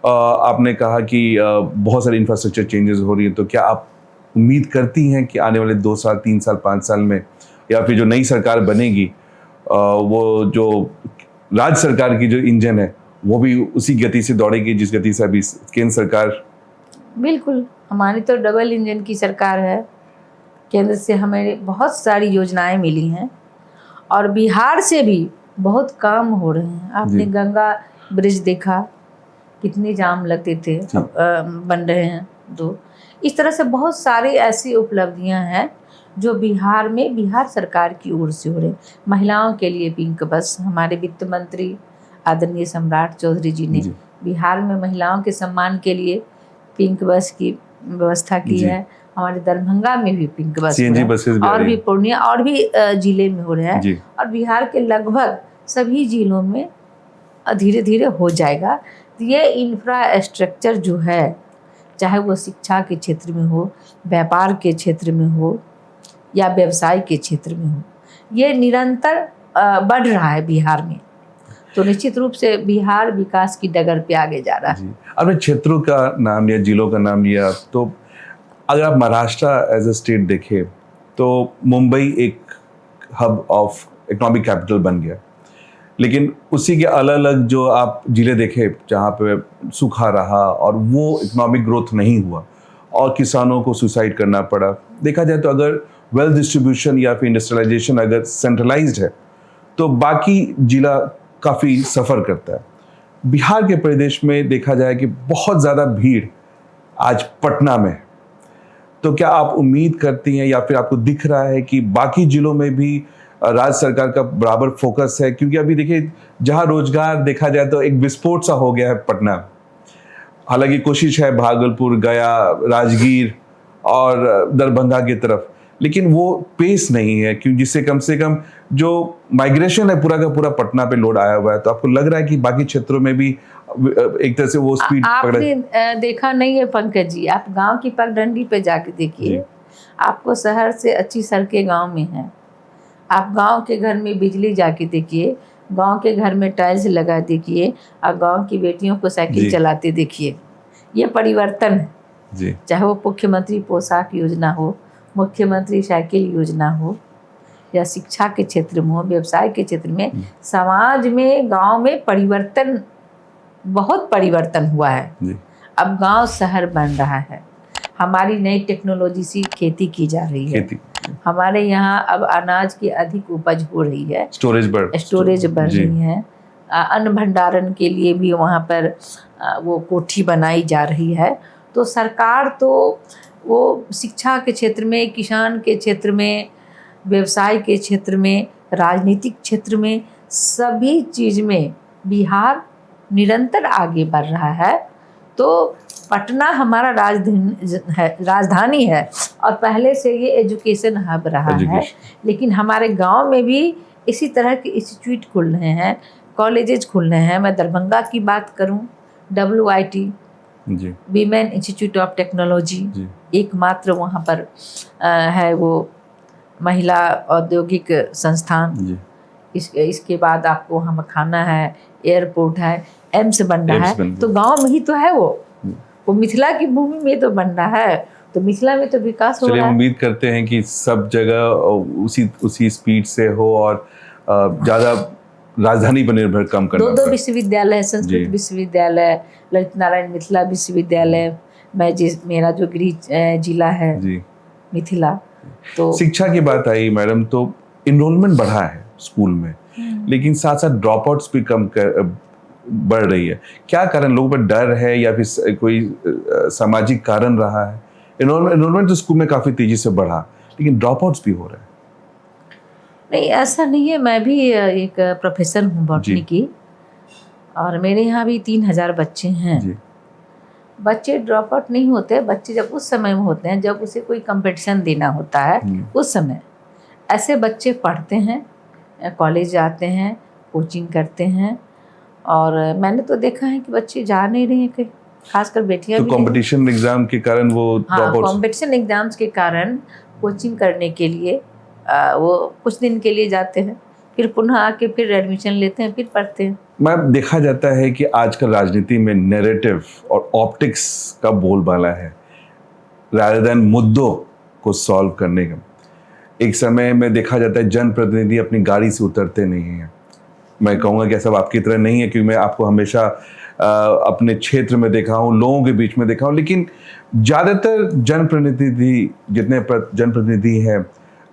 आपने कहा कि बहुत सारे इंफ्रास्ट्रक्चर चेंजेस हो रही हैं, तो क्या आप उम्मीद करती हैं कि आने वाले 2 साल, 3 साल, 5 साल में या फिर जो नई सरकार बनेगी, वो जो राज्य सरकार की जो इंजन है वो भी उसी गति से दौड़ेगी जिस गति से अभी केंद्र सरकार? बिल्कुल, हमारी तो डबल इंजन की सरकार है। केंद्र से हमें बहुत सारी योजनाएं मिली हैं और बिहार से भी बहुत काम हो रहे हैं। आपने गंगा ब्रिज देखा, कितने जाम लगते थे, बन रहे हैं 2। इस तरह से बहुत सारी ऐसी उपलब्धियां हैं जो बिहार में बिहार सरकार की ओर से हो रहे। महिलाओं के लिए पिंक बस, हमारे वित्त मंत्री आदरणीय सम्राट चौधरी जी ने बिहार में महिलाओं के सम्मान के लिए पिंक बस की व्यवस्था की है। हमारे दरभंगा में भी पिंक बस और भी पूर्णिया और भी जिले में हो रहे हैं। और बिहार के लगभग सभी जिलों में धीरे धीरे हो जाएगा। ये इंफ्रास्ट्रक्चर जो है, चाहे वो शिक्षा के क्षेत्र में हो, व्यापार के क्षेत्र में हो या व्यवसाय के क्षेत्र में हो, ये निरंतर बढ़ रहा है बिहार में। तो निश्चित रूप से बिहार विकास की डगर पे आगे जा रहा है। आपने क्षेत्रों का नाम लिया, जिलों का नाम लिया, तो अगर आप महाराष्ट्र एज ए स्टेट देखें तो मुंबई एक हब ऑफ इकोनॉमिक कैपिटल बन गया, लेकिन उसी के अलग अलग जो आप जिले देखे जहाँ पे सूखा रहा और वो इकोनॉमिक ग्रोथ नहीं हुआ और किसानों को सुसाइड करना पड़ा। देखा जाए तो अगर वेल्थ डिस्ट्रीब्यूशन या फिर इंडस्ट्रियलाइजेशन अगर सेंट्रलाइज्ड है तो बाकी जिला काफ़ी सफ़र करता है। बिहार के प्रदेश में देखा जाए कि बहुत ज़्यादा भीड़ आज पटना में है। तो क्या आप उम्मीद करती हैं या फिर आपको दिख रहा है कि बाकी जिलों में भी राज्य सरकार का बराबर फोकस है? क्योंकि अभी देखिए जहां रोजगार देखा जाए तो एक विस्फोट सा हो गया है पटना। हालांकि कोशिश है भागलपुर, गया, राजगीर और दरभंगा की तरफ, लेकिन वो पेस नहीं है क्योंकि जिससे कम से कम जो माइग्रेशन है पूरा का पूरा पटना पे लोड आया हुआ है। तो आपको लग रहा है कि बाकी क्षेत्रों में भी एक तरह से वो स्पीड आपने देखा नहीं है पंकज जी, आप गांव की पगडंडी पे जाके देखिए, आपको शहर से अच्छी सड़कें गांव में हैं। आप गांव के घर में बिजली जाके देखिए, गांव के घर में टाइल्स लगा देखिए और गांव की बेटियों को साइकिल चलाते देखिए। ये परिवर्तन है जी। चाहे वो मुख्यमंत्री पोशाक योजना हो, मुख्यमंत्री साइकिल योजना हो, या शिक्षा के क्षेत्र में हो, व्यवसाय के क्षेत्र में, समाज में, गांव में परिवर्तन, बहुत परिवर्तन हुआ है। जी। अब गांव शहर बन रहा है। हमारी नई टेक्नोलॉजी से खेती की जा रही है। खेती, हमारे यहाँ अब अनाज की अधिक उपज हो रही है, स्टोरेज बढ़ रही है। अन्न भंडारण के लिए भी वहाँ पर वो कोठी बनाई जा रही है। तो सरकार तो वो शिक्षा के क्षेत्र में, किसान के क्षेत्र में, व्यवसाय के क्षेत्र में, राजनीतिक क्षेत्र में, सभी चीज़ में बिहार निरंतर आगे बढ़ रहा है। तो पटना हमारा राजधानी है और पहले से ये एजुकेशन हब रहा है। लेकिन हमारे गांव में भी इसी तरह के इंस्टीट्यूट खुल रहे हैं, कॉलेजेस खुल रहे हैं। मैं दरभंगा की बात करूं, WIT, women institute of technology, एकमात्र वहाँ पर है वो महिला औद्योगिक संस्थान। इसके बाद आपको हम खाना है, एयरपोर्ट है, एम्स बन रहा है। तो गांव में ही तो है वो मिथिला की भूमि में तो बन रहा है। तो मिथिला में तो विकास हो रहा है। उम्मीद करते हैं कि सब जगह उसी स्पीड से हो और ज़्यादा राजधानी पर निर्भर कम करना। दो विश्वविद्यालय, संस्कृत विश्वविद्यालय, ललित नारायण मिथिला विश्वविद्यालय, मेरा जो गृह जिला है मिथिला। तो शिक्षा की बात आई मैडम, तो इनरोलमेंट बढ़ा है स्कूल में, लेकिन साथ साथ ड्रॉप आउट्स भी बढ़ रही है। क्या कारण? लोगों पर डर है या फिर कोई सामाजिक कारण रहा है? इनरोलमेंट तो स्कूल में काफ़ी तेजी से बढ़ा, लेकिन ड्रॉप आउट्स भी हो रहे हैं। नहीं, ऐसा नहीं है। मैं भी एक प्रोफेसर हूँ बॉटनी की, और मेरे यहाँ भी 3000 बच्चे हैं। बच्चे ड्रॉप आउट नहीं होते। बच्चे जब उस समय में होते हैं जब उसे कोई कंपटीशन देना होता है, उस समय ऐसे बच्चे पढ़ते हैं, कॉलेज जाते हैं, कोचिंग करते हैं। और मैंने तो देखा है कि बच्चे जा नहीं रहे हैं कहीं, खासकर बेटियां। तो कंपटीशन एग्जाम के कारण वो कंपटीशन एग्जाम्स के कारण कोचिंग करने के लिए वो कुछ दिन के लिए जाते हैं, फिर पुनः आके फिर एडमिशन लेते हैं, फिर पढ़ते हैं। मैम, देखा जाता है कि आजकल राजनीति में नैरेटिव और ऑप्टिक्स का बोलबाला है rather than मुद्दों को सॉल्व करने का। एक समय में देखा जाता है जनप्रतिनिधि अपनी गाड़ी से उतरते नहीं हैं। मैं कहूँगा कि सब आपकी तरह नहीं है, क्योंकि मैं आपको हमेशा अपने क्षेत्र में देखा हूँ, लोगों के बीच में देखा हूँ। लेकिन ज़्यादातर जनप्रतिनिधि हैं,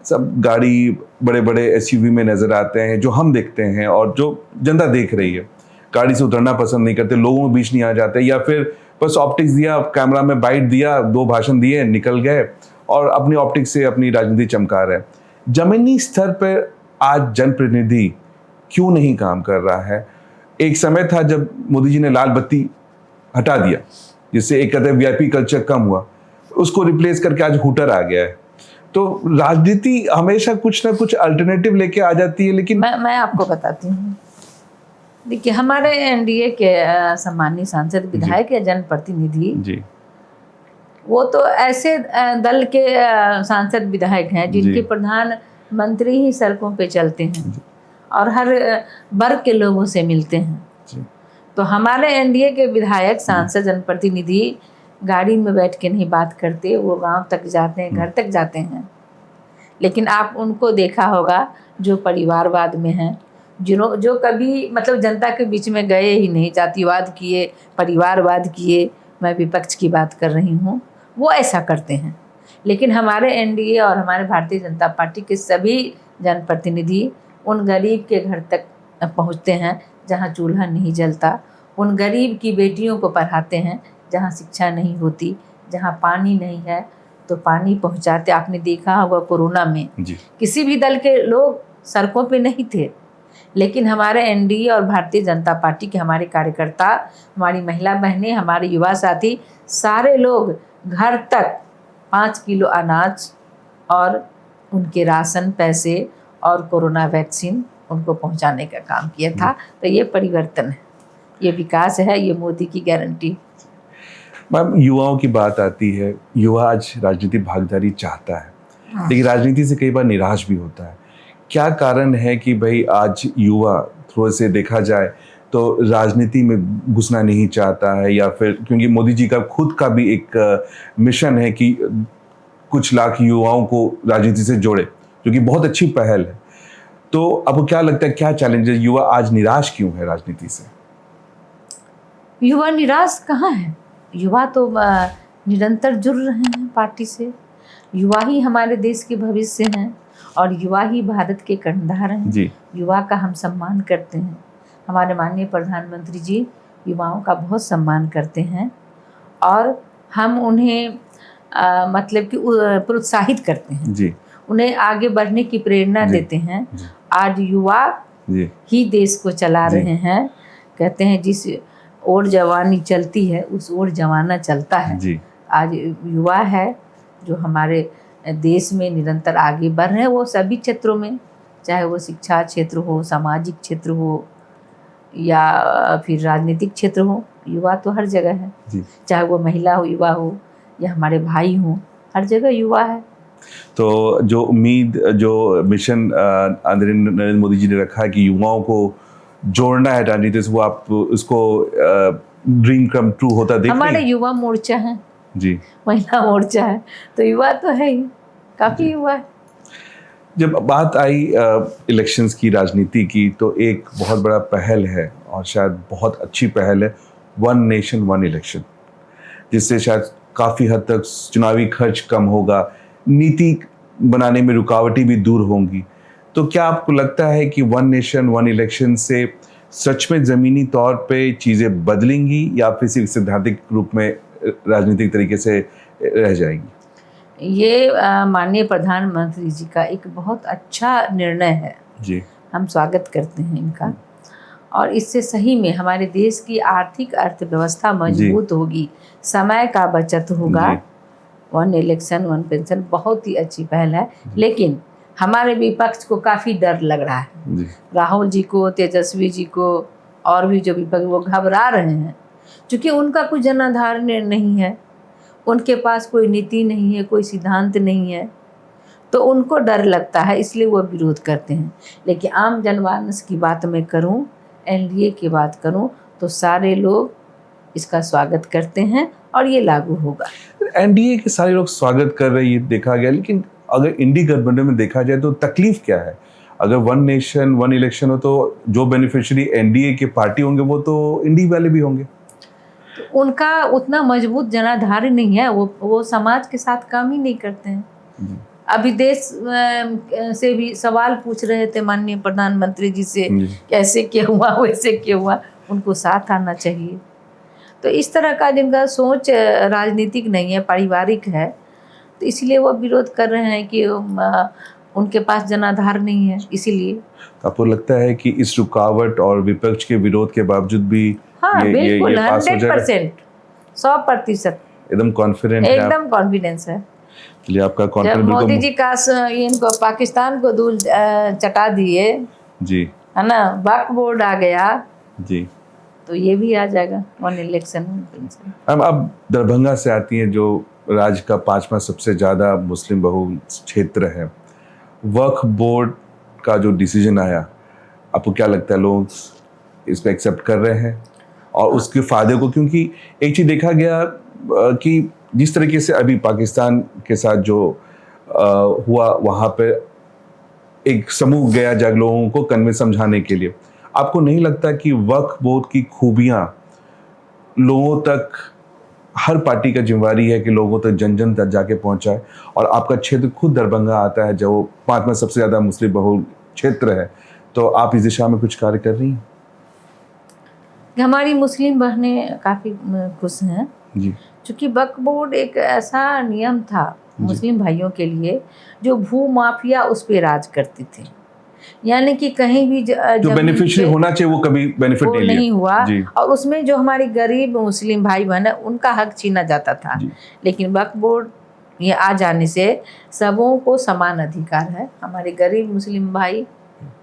सब गाड़ी बड़े बड़े SUV में नज़र आते हैं, जो हम देखते हैं और जो जनता देख रही है। गाड़ी से उतरना पसंद नहीं करते, लोगों के बीच नहीं आ जाते, या फिर बस ऑप्टिक्स दिया, कैमरा में बाइट दिया, 2 भाषण दिए, निकल गए और अपनी ऑप्टिक्स से अपनी राजनीति चमका रहे हैं। जमीनी स्तर पर आज जनप्रतिनिधि क्यों नहीं काम कर रहा है? एक समय था जब मोदी जी ने लाल बत्ती हटा दिया, जिससे एक कहते हैं VIP कल्चर कम हुआ, उसको रिप्लेस करके आज हूटर आ गया है। तो राजनीति हमेशा कुछ ना कुछ अल्टरनेटिव लेके आ जाती है। लेकिन मैं आपको बताती हूँ, देखिए हमारे NDA के सम्मानीय सांसद, विधायक या जनप्रतिनिधि, वो तो ऐसे दल के सांसद विधायक हैं जिनके प्रधानमंत्री ही सड़कों पे चलते हैं और हर वर्ग के लोगों से मिलते हैं। तो हमारे NDA के विधायक, सांसद, जनप्रतिनिधि गाड़ी में बैठ के नहीं बात करते, वो गांव तक जाते हैं, घर तक जाते हैं। लेकिन आप उनको देखा होगा जो परिवारवाद में हैं, जो कभी मतलब जनता के बीच में गए ही नहीं, जातिवाद किए, परिवारवाद किए, मैं विपक्ष की बात कर रही हूँ, वो ऐसा करते हैं। लेकिन हमारे NDA और हमारे भारतीय जनता पार्टी के सभी जनप्रतिनिधि उन गरीब के घर तक पहुँचते हैं जहाँ चूल्हा नहीं जलता, उन गरीब की बेटियों को पढ़ाते हैं जहाँ शिक्षा नहीं होती, जहाँ पानी नहीं है तो पानी पहुँचाते। आपने देखा होगा कोरोना में किसी भी दल के लोग सड़कों पे नहीं थे, लेकिन हमारे NDA और भारतीय जनता पार्टी के हमारे कार्यकर्ता, हमारी महिला बहनें, हमारे युवा साथी, सारे लोग घर तक 5 किलो अनाज और उनके राशन पैसे और कोरोना वैक्सीन उनको पहुंचाने का काम किया था। तो ये परिवर्तन है, ये विकास है, ये मोदी की गारंटी। मैम, युवाओं की बात आती है, युवा आज राजनीतिक भागीदारी चाहता है, लेकिन राजनीति से कई बार निराश भी होता है। क्या कारण है कि भाई आज युवा थोड़े से देखा जाए तो राजनीति में घुसना नहीं चाहता है, या फिर क्योंकि मोदी जी का खुद का भी एक मिशन है कि कुछ लाख युवाओं को राजनीति से जोड़े, जो कि बहुत अच्छी पहल है। तो आपको क्या लगता है, क्या चैलेंजेस, युवा आज निराश क्यों है राजनीति से? युवा निराश कहाँ है? युवा तो निरंतर जुड़ रहे हैं पार्टी से। युवा ही हमारे देश के भविष्य हैं और युवा ही भारत के कर्णधार हैं। जी। युवा का हम सम्मान करते हैं। हमारे माननीय प्रधानमंत्री जी युवाओं का बहुत सम्मान करते हैं और हम उन्हें मतलब कि प्रोत्साहित करते हैं। जी। उन्हें आगे बढ़ने की प्रेरणा देते हैं। आज युवा जी। ही देश को चला रहे हैं। कहते हैं जिस ओर जवानी चलती है उस ओर जमाना चलता है। जी। आज युवा है जो हमारे देश में निरंतर आगे बढ़ रहे हैं, वो सभी क्षेत्रों में, चाहे वो शिक्षा क्षेत्र हो, सामाजिक क्षेत्र हो या फिर राजनीतिक क्षेत्र हो, युवा तो हर जगह है। जी। चाहे वो महिला हो, युवा हो या हमारे भाई हों, हर जगह युवा है। तो जो उम्मीद, जो मिशन आदरणीय नरेंद्र मोदी जी ने रखा है कि युवाओं को जोड़ना है राजनीति से, वो आप उसको ड्रीम कम ट्रू होता देख रही हमारे हैं? युवा मोर्चा है, जी। महिला मोर्चा है, तो युवा तो है ही, काफी युवा है। जब बात आई इलेक्शंस की, राजनीति की, तो एक बहुत बड़ा पहल है और शायद बहुत अच्छी पहल है, वन नेशन वन इलेक्शन, जिससे शायद काफ़ी हद तक चुनावी खर्च कम होगा, नीति बनाने में रुकावटें भी दूर होंगी। तो क्या आपको लगता है कि वन नेशन वन इलेक्शन से सच में ज़मीनी तौर पे चीज़ें बदलेंगी या फिर सिर्फ सैद्धांतिक रूप में राजनीतिक तरीके से रह जाएंगी? ये माननीय प्रधानमंत्री जी का एक बहुत अच्छा निर्णय है। जी। हम स्वागत करते हैं इनका और इससे सही में हमारे देश की आर्थिक अर्थव्यवस्था मजबूत होगी, समय का बचत होगा। वन इलेक्शन वन पेंशन बहुत ही अच्छी पहल है, लेकिन हमारे विपक्ष को काफ़ी डर लग रहा है। जी। राहुल जी को, तेजस्वी जी को और भी जो विपक्ष, वो घबरा रहे हैं क्योंकि उनका कोई जनाधार नहीं है, उनके पास कोई नीति नहीं है, कोई सिद्धांत नहीं है, तो उनको डर लगता है, इसलिए वो विरोध करते हैं। लेकिन आम जनमानस की बात मैं करूं, एनडीए की बात करूं, तो सारे लोग इसका स्वागत करते हैं और ये लागू होगा। एनडीए के सारे लोग स्वागत कर रहे हैं, देखा गया, लेकिन अगर इंडी गठबंधन में देखा जाए तो तकलीफ क्या है? अगर वन नेशन वन इलेक्शन हो तो जो बेनिफिशियरी एनडीए के पार्टी होंगे वो तो इंडी वाले भी होंगे। तो उनका उतना मजबूत जनाधार नहीं है, वो समाज के साथ काम ही नहीं करते हैं। अभी देश से भी सवाल पूछ रहे थे माननीय प्रधानमंत्री जी से, कैसे क्या हुआ, वैसे क्या हुआ, उनको साथ आना चाहिए। तो इस तरह का जिनका सोच राजनीतिक नहीं है, पारिवारिक है, तो इसलिए वो विरोध कर रहे हैं कि उनके पास जनाधार नहीं है, इसीलिए। आपको लगता है कि इस रुकावट और विपक्ष के विरोध के बावजूद भी हाँ, बिल्कुल 100%, 100% एकदम कॉन्फिडेंट है? एकदम कॉन्फिडेंस है। चलिए, आपका जब कॉन्फिडेंस मोदी जी का इनको पाकिस्तान को धूल चटा दिए, जी, है ना, वक्फ बोर्ड आ गया, जी, तो ये भी आ जाएगा वन इलेक्शन। अब दरभंगा से आती हैं, जो राज्य का 5वां सबसे ज़्यादा मुस्लिम बहुल क्षेत्र है। वक्फ बोर्ड का जो डिसीजन आया, आपको क्या लगता है, लोग इस पर एक्सेप्ट कर रहे हैं और उसके फ़ायदे को? क्योंकि एक चीज़ देखा गया कि जिस तरीके से अभी पाकिस्तान के साथ जो हुआ, वहाँ पे एक समूह गया जग लोगों को कन्विंस समझाने के लिए। आपको नहीं लगता कि वक्फ बोर्ड की खूबियाँ लोगों तक, हर पार्टी का जिम्मेवारी है कि लोगों तक जन जन तक जाके पहुँचाए? और आपका क्षेत्र खुद दरभंगा आता है, जो 5वां सबसे ज़्यादा मुस्लिम बहुल क्षेत्र है, तो आप इस दिशा में कुछ कार्य कर रही हैं? हमारी मुस्लिम बहनें काफ़ी खुश हैं जी। क्योंकि वक्फ बोर्ड एक ऐसा नियम था मुस्लिम भाइयों के लिए, जो भू माफिया उस पर राज करती थी, यानी कि कहीं भी जो बेनिफिशियरी होना चाहिए वो कभी बेनिफिट नहीं हुआ, और उसमें जो हमारी गरीब मुस्लिम भाई बहन है उनका हक छीना जाता था। लेकिन वक्फ बोर्ड ये आ जाने से सबों को समान अधिकार है। हमारे गरीब मुस्लिम भाई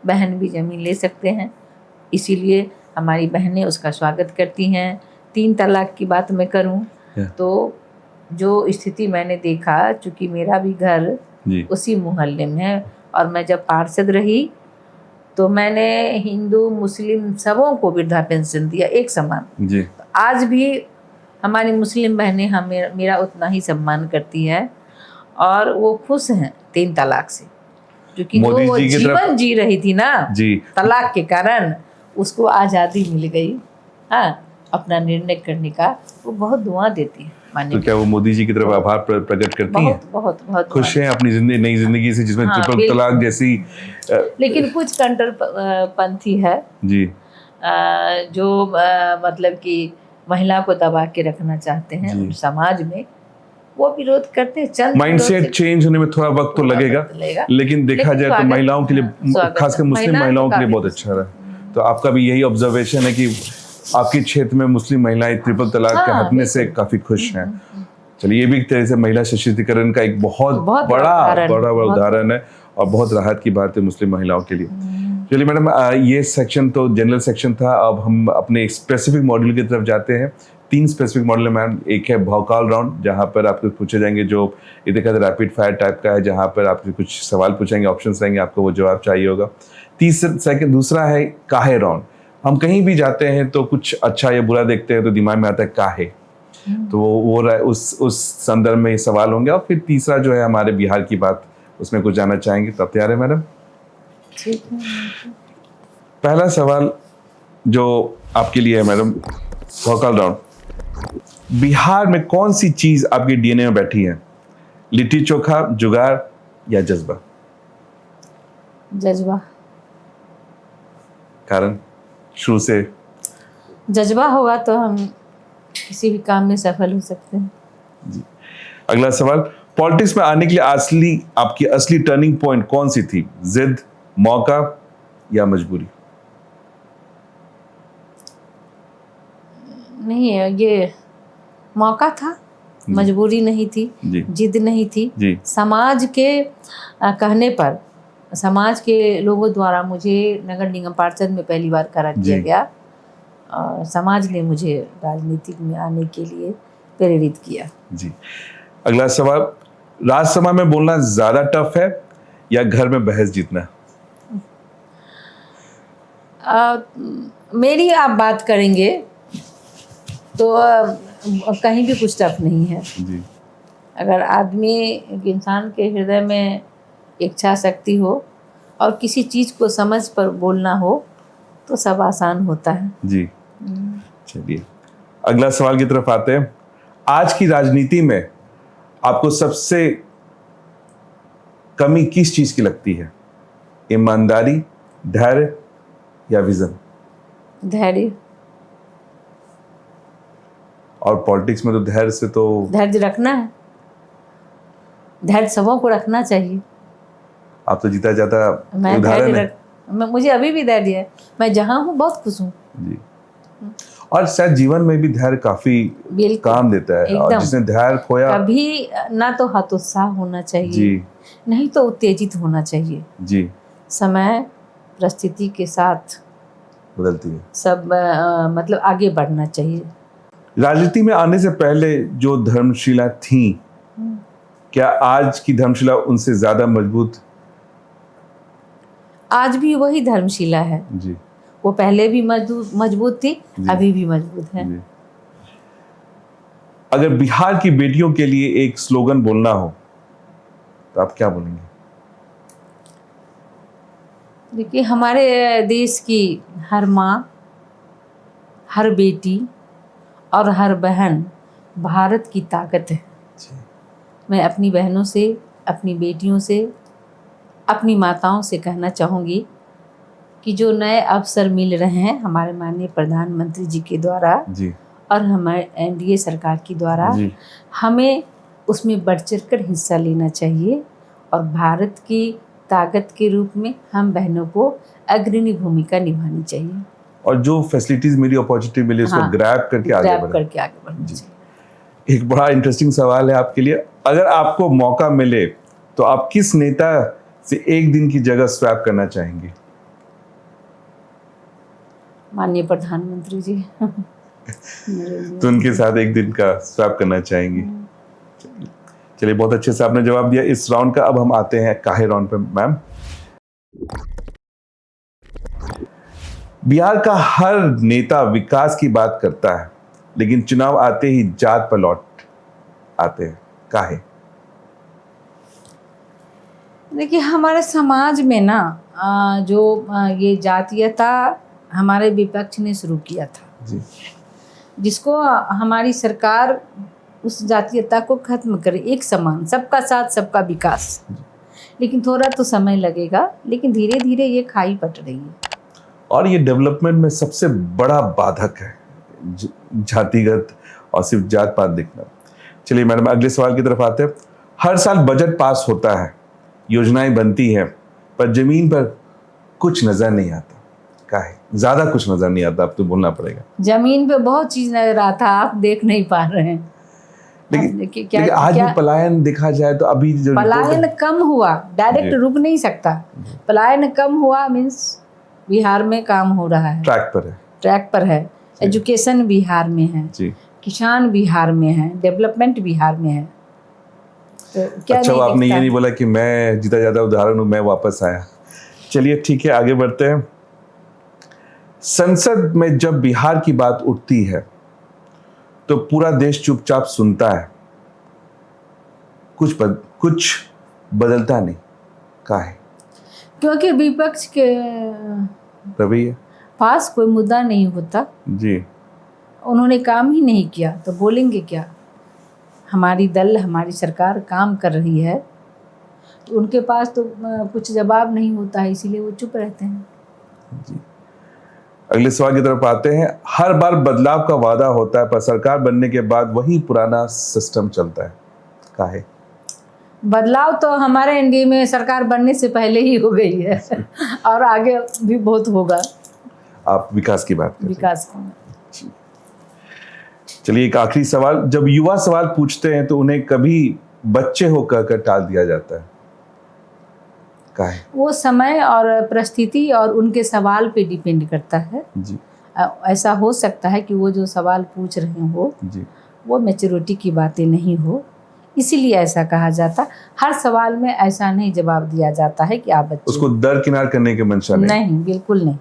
बहन भी ज़मीन ले सकते हैं, इसीलिए हमारी बहनें उसका स्वागत करती हैं। 3 तलाक की बात मैं करूं तो जो स्थिति मैंने देखा, चूँकि मेरा भी घर उसी मोहल्ले में है और मैं जब पार्षद रही तो मैंने हिंदू मुस्लिम सबों को वृद्धा पेंशन दिया एक समान। तो आज भी हमारी मुस्लिम बहनें मेरा उतना ही सम्मान करती है और वो खुश हैं 3 तलाक से। जो कि जो मोदी वो जी की तरफ जीवन जी रही थी ना जी तलाक के कारण, उसको आज़ादी मिल गई, हाँ, अपना निर्णय करने का। वो बहुत दुआ देती है तो माननीय, क्या वो मोदी जी की तरफ आभार प्रकट करती हैं? बहुत बहुत बहुत खुश दुआ। हैं अपनी जिंदगी, नई जिंदगी से जिसमें हाँ, ट्रिपल बिल्कुल। तलाक जैसी लेकिन कुछ पंथी है जी जो मतलब कि महिला को दबा के रखना चाहते हैं जी। उन समाज में, वो विरोध करते हैं। चंद माइंडसेट विरोध चेंज होने में थोड़ा वक्त तो थोड़ा लगेगा, वक्त लगेगा। लेकिन देखा लेकिन जाए तो स्वागत, महिलाओं के लिए, हाँ, स्वागत खासकर है। मुस्लिम महिलाओं के लिए काफी बहुत अच्छा रहा। तो आपका भी यही ऑब्जर्वेशन है कि आपके क्षेत्र में मुस्लिम महिलाएं ट्रिपल तलाक के हाँ, हटने से काफी खुश हैं। चलिए, ये भी एक तरह से महिला सशक्तिकरण का एक बहुत बहुत बड़ा बहुत उदाहरण है और बहुत राहत की बात है मुस्लिम महिलाओं के लिए। चलिए मैडम, ये सेक्शन तो जनरल सेक्शन था। अब हम अपने एक स्पेसिफिक मॉड्यूल की तरफ जाते हैं। 3 स्पेसिफिक मॉड्यूल है मैम। एक है भौकाल राउंड, जहाँ पर आपको पूछे जाएंगे, जो इधर का रैपिड फायर टाइप का है, जहाँ पर आपसे कुछ सवाल पूछेंगे, ऑप्शंस रहेंगे, आपको वो जवाब चाहिए होगा। दूसरा है काहे राउंड। हम कहीं भी जाते हैं तो कुछ अच्छा या बुरा देखते हैं तो दिमाग में आता है काहे, तो वो उस संदर्भ में ये सवाल होंगे। और फिर तीसरा जो है हमारे बिहार की बात, उसमें कुछ जानना चाहेंगे। तो आप तैयार है मैडम? ठीक है। पहला सवाल जो आपके लिए है मैडम, भौकाल राउंड। बिहार में कौन सी चीज आपके डीएनए में बैठी है? लिट्टी चोखा, जुगाड़ या जज्बा? जज्बा। कारण शुरू से जज्बा होगा तो हम किसी भी काम में सफल हो सकते हैं। अगला सवाल, पॉलिटिक्स में आने के लिए आपकी असली टर्निंग पॉइंट कौन सी थी? जिद, मौका या मजबूरी? नहीं, ये मौका था, मजबूरी नहीं थी, जिद नहीं थी। जी। समाज के कहने पर, समाज के लोगों द्वारा मुझे नगर निगम पार्षद में पहली बार खड़ा किया गया और समाज ने मुझे राजनीति में आने के लिए प्रेरित किया। जी। अगला सवाल, राज्यसभा में बोलना ज्यादा टफ है या घर में बहस जीतना? मेरी आप बात करेंगे तो कहीं भी कुछ टफ नहीं है। जी। अगर आदमी, एक इंसान के हृदय में इच्छा शक्ति हो और किसी चीज़ को समझ पर बोलना हो तो सब आसान होता है। जी। चलिए, अगला सवाल की तरफ आते हैं। आज की राजनीति में आपको सबसे कमी किस चीज की लगती है? ईमानदारी, धैर्य या विजन? धैर्य। और पॉलिटिक्स में तो धैर्य से तो धैर्य रखना है, धैर्य सबों को रखना चाहिए। आप तो जीता जाता मैं धैर्य मुझे अभी भी धैर्य है। मैं जहाँ हूँ बहुत खुश हूँ जी। और शायद जीवन में भी धैर्य काफी काम देता है, और जिसने धैर्य खोया, कभी ना तो हतोत्साह होना चाहिए जी, नहीं तो उत्तेजित होना चाहिए जी। समय परिस्थिति के साथ बदलती है, सब मतलब आगे बढ़ना चाहिए। राजनीति में आने से पहले जो धर्मशिला थी, क्या आज की धर्मशिला उनसे ज्यादा मजबूत? आज भी वही धर्मशिला है जी। वो पहले भी मजबूत थी, अभी भी मजबूत है। अगर बिहार की बेटियों के लिए एक स्लोगन बोलना हो तो आप क्या बोलेंगे? देखिए, हमारे देश की हर माँ, हर बेटी और हर बहन भारत की ताकत है। मैं अपनी बहनों से, अपनी बेटियों से, अपनी माताओं से कहना चाहूँगी कि जो नए अवसर मिल रहे हैं हमारे माननीय प्रधानमंत्री जी के द्वारा जी, और हमारे एनडीए सरकार के द्वारा, हमें उसमें बढ़ चढ़कर हिस्सा लेना चाहिए और भारत की ताकत के रूप में हम बहनों को अग्रणी भूमिका निभानी चाहिए। और जो फैसिलिटीज मिली, अपॉर्चुनिटी मिली, उसको ग्रैब करके आगे बढ़ना चाहिए। एक बड़ा इंटरेस्टिंग सवाल है आपके लिए। अगर आपको मौका मिले तो आप किस नेता से एक दिन की जगह स्वैप करना चाहेंगे? माननीय प्रधानमंत्री जी। तो उनके साथ एक दिन का स्वैप करना चाहेंगी। चलिए, बहुत अच्छे से आपने जवाब दिया इस राउंड का। अब हम आते हैं काहे राउंड पे। मैम, बिहार का हर नेता विकास की बात करता है, लेकिन चुनाव आते ही जात पर लौट आते हैं, काहे? देखिए हमारे समाज में ना ये जातीयता हमारे विपक्ष ने शुरू किया था, जी जिसको हमारी सरकार उस जातीयता को खत्म करे, एक समान, सबका साथ सबका विकास। लेकिन थोड़ा तो समय लगेगा, लेकिन धीरे धीरे ये खाई पट रही है। और ये डेवलपमेंट में सबसे बड़ा बाधक है जातिगत और सिर्फ जात पात देखना। चलिए मैडम, अगले सवाल की तरफ आते हैं। हर साल बजट पास होता है, योजनाएं बनती हैं, पर जमीन पर कुछ नजर नहीं आता। काहे? ज्यादा कुछ नजर नहीं आता, अब तो बोलना पड़ेगा। जमीन पे बहुत चीज नजर आता, आप देख नहीं पा रहे हैं। लेकिन आज भी पलायन देखा जाए तो अभी जो पलायन कम हुआ, डायरेक्ट रुक नहीं सकता। पलायन कम हुआ मीन्स बिहार में काम हो रहा है, ट्रैक पर है। एजुकेशन बिहार में है जी, किसान बिहार में है, डेवलपमेंट बिहार में है। तो क्या अच्छा, आपने ये नहीं बोला कि मैं जीता जाता उदाहरण हूँ, मैं वापस आया। चलिए ठीक है, आगे बढ़ते हैं। संसद में जब बिहार की बात उठती है तो पूरा देश चुपचाप सुनता है, कुछ बदलता नहीं। काहे? क्योंकि विपक्ष के रवैया पास कोई मुद्दा नहीं होता जी, उन्होंने काम ही नहीं किया तो बोलेंगे क्या। हमारी हमारी सरकार काम कर रही है तो उनके पास तो कुछ जवाब नहीं होता है, इसीलिए वो चुप रहते हैं जी। अगले सवाल की तरफ आते हैं। हर बार बदलाव का वादा होता है, पर सरकार बनने के बाद वही पुराना सिस्टम चलता है। काहे? बदलाव तो हमारे एनडीए में सरकार बनने से पहले ही हो गई है और आगे भी बहुत होगा। आप विकास की बात करें। विकास चलिए एक आखिरी सवाल। जब युवा सवाल पूछते हैं तो उन्हें कभी बच्चे होकर टाल दिया जाता है। काहे? वो समय और परिस्थिति और उनके सवाल पे डिपेंड करता है जी। ऐसा हो सकता है कि वो जो सवाल पूछ रहे हो जी, वो मैच्योरिटी की बातें नहीं हो, इसीलिए ऐसा कहा जाता। हर सवाल में ऐसा नहीं जवाब दिया जाता है कि आप बच्चे, उसको दरकिनार करने की मंशा नहीं, बिल्कुल नहीं।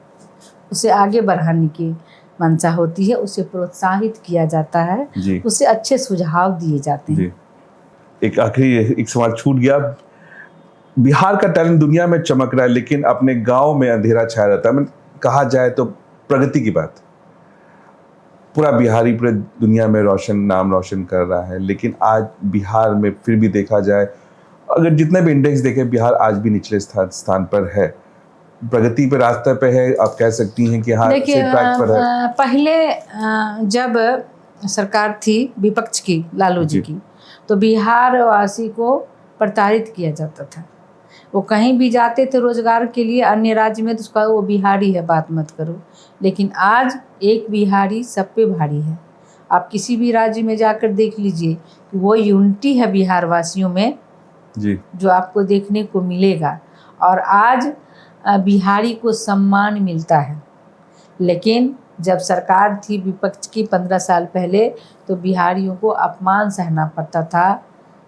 उसे आगे बढ़ाने की मंशा होती है, उसे प्रोत्साहित किया जाता है, उसे अच्छे सुझाव दिए जाते हैं। एक आखिरी एक सवाल छूट गया। बिहार का टैलेंट दुनिया में चमक रहा है, लेकिन अपने गांव में अंधेरा छाया रहता है। कहा जाए तो प्रगति की बात, पूरा बिहारी पूरे दुनिया में नाम रोशन कर रहा है, लेकिन आज बिहार में फिर भी देखा जाए, अगर जितने भी इंडेक्स देखें, बिहार आज भी निचले स्थान पर है। प्रगति पे रास्ते पे है, आप कह सकती हैं कि हाँ, ट्रैक पर है। पहले जब सरकार थी विपक्ष की, लालू जी की, तो बिहार वासी को प्रताड़ित किया जाता था। वो कहीं भी जाते थे रोजगार के लिए अन्य राज्य में, तो उसका वो बिहारी है, बात मत करो। लेकिन आज एक बिहारी सब पे भारी है। आप किसी भी राज्य में जाकर देख लीजिए कि वो यूनिटी है बिहार वासियों में जी, जो आपको देखने को मिलेगा। और आज बिहारी को सम्मान मिलता है। लेकिन जब सरकार थी विपक्ष की 15 साल पहले, तो बिहारियों को अपमान सहना पड़ता था,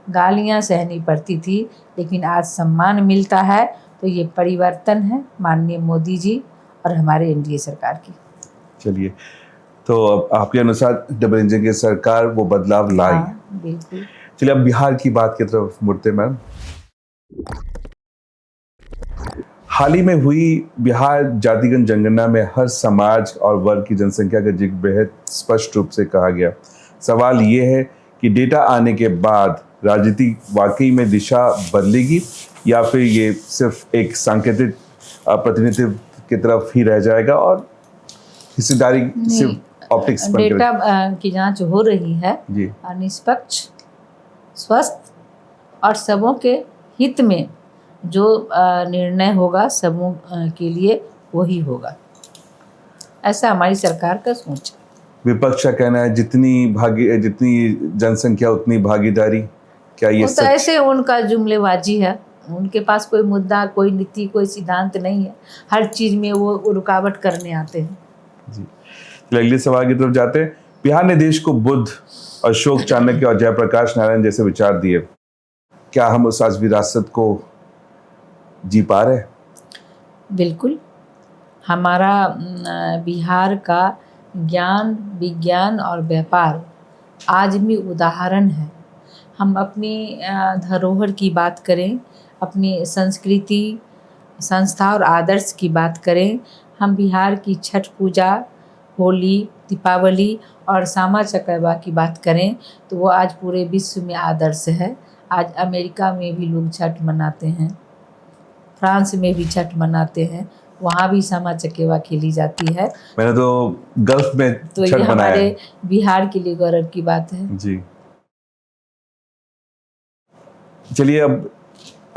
गालियां सहनी पड़ती थी। लेकिन आज सम्मान मिलता है, तो ये परिवर्तन है माननीय मोदी जी और हमारे एनडीए सरकार की। चलिए, तो अब आपके अनुसार डबल इंजन की सरकार वो बदलाव लाई। बिल्कुल। चलिए अब बिहार की बात की तरफ मुड़ते मैम। हाल ही में हुई बिहार जातिगत जनगणना में हर समाज और वर्ग की जनसंख्या का जिक्र बेहद स्पष्ट रूप से कहा गया। सवाल ये है कि डेटा आने के बाद राजनीति वाकई में दिशा बदलेगी या फिर ये सिर्फ एक सांकेतिक प्रतिनिधित्व की तरफ ही रह जाएगा और हिस्सेदारी सिर्फ ऑप्टिक्स पर। डेटा की जांच हो रही है जी, निष्पक्ष, स्वस्थ और सबों के हित में जो निर्णय होगा समूह के लिए वही होगा, ऐसा हमारी सरकार का सोच है। विपक्ष का कहना है जितनी जनसंख्या उतनी भागीदारी। क्या ये तो ऐसे उनका जुमलेबाजी है, उनके पास कोई मुद्दा, कोई नीति, कोई सिद्धांत नहीं है। हर चीज में वो रुकावट करने आते हैं जी। अगले सवाल की तरफ जाते हैं। बिहार ने देश को बुद्ध, अशोक, चाणक्य और जयप्रकाश नारायण जैसे विचार दिए। क्या हम उस आज विरासत को जी पा रहे? बिल्कुल। हमारा बिहार का ज्ञान, विज्ञान और व्यापार आज भी उदाहरण है। हम अपनी धरोहर की बात करें, अपनी संस्कृति, संस्था और आदर्श की बात करें, हम बिहार की छठ पूजा, होली, दीपावली और सामा चकेवा की बात करें तो वो आज पूरे विश्व में आदर्श है। आज अमेरिका में भी लोग छठ मनाते हैं, फ्रांस में भी छठ मनाते हैं, वहाँ भी सामा चकेवा खेली जाती है। मैंने तो गल्फ में तो छठ ये मनाया हमारे है। बिहार के लिए गौरव की बात है। जी, चलिए अब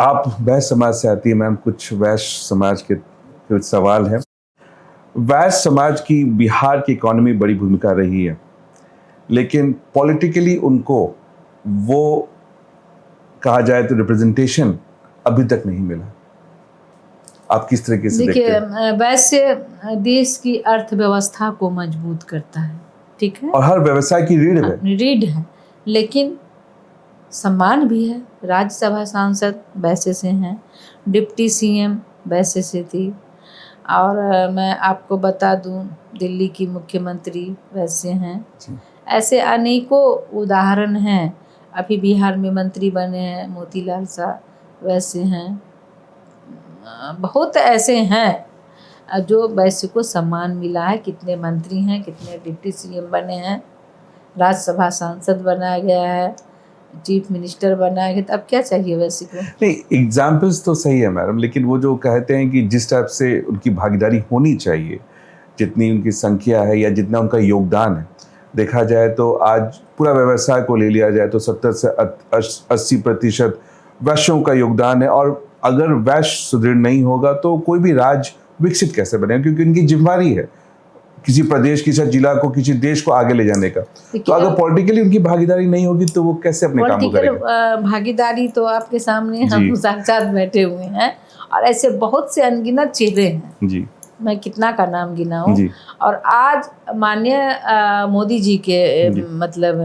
आप वैश्य समाज से आती है मैम, कुछ वैश्य समाज के कुछ सवाल हैं। वैश्य समाज की बिहार की इकोनॉमी बड़ी भूमिका रही है, लेकिन पॉलिटिकली उनको वो कहा जाए तो रिप्रेजेंटेशन अभी तक नहीं मिला। आप किस तरीके से देखते देखिए, हैं? वैसे देश की अर्थव्यवस्था को मजबूत करता है, ठीक है, और हर व्यवसाय की रीढ़ है। रीढ़ है, लेकिन सम्मान भी है। राज्यसभा सांसद वैसे से हैं, डिप्टी सीएम वैसे से थी, और मैं आपको बता दूं दिल्ली की मुख्यमंत्री वैसे हैं। जी। ऐसे अनेकों उदाहरण हैं। अभी बिहार में मंत्री बने हैं मोतीलाल शाह, वैसे हैं। बहुत ऐसे हैं जो वैसे को सम्मान मिला है। कितने मंत्री हैं, कितने डिप्टी सीएम बने हैं, राज्यसभा सांसद बनाया गया है, चीफ मिनिस्टर बनाया गया। तो अब क्या चाहिए वैसे को? नहीं, एग्जाम्पल्स तो सही है मैडम, लेकिन वो जो कहते हैं कि जिस टाइप से उनकी भागीदारी होनी चाहिए, जितनी उनकी संख्या है या जितना उनका योगदान है, देखा जाए तो आज पूरा व्यवसाय को ले लिया जाए तो 70 से 80% वैश्यों का योगदान है। और अगर वैश्य सुदृढ़ नहीं होगा तो कोई भी राज्य विकसित कैसे बनेगा, क्योंकि उनकी जिम्मेदारी है किसी प्रदेश, किसी जिला को, किसी देश को आगे ले जाने का। तो अगर पॉलिटिकली उनकी भागीदारी नहीं होगी तो वो कैसे अपने काम को करेंगे? भागीदारी तो आपके सामने जी। हम साक्षात बैठे हुए हैं, और ऐसे बहुत से अनगिनत चेहरे हैं। जी, मैं कितना का नाम गिनाऊं। जी। और आज माननीय मोदी जी के मतलब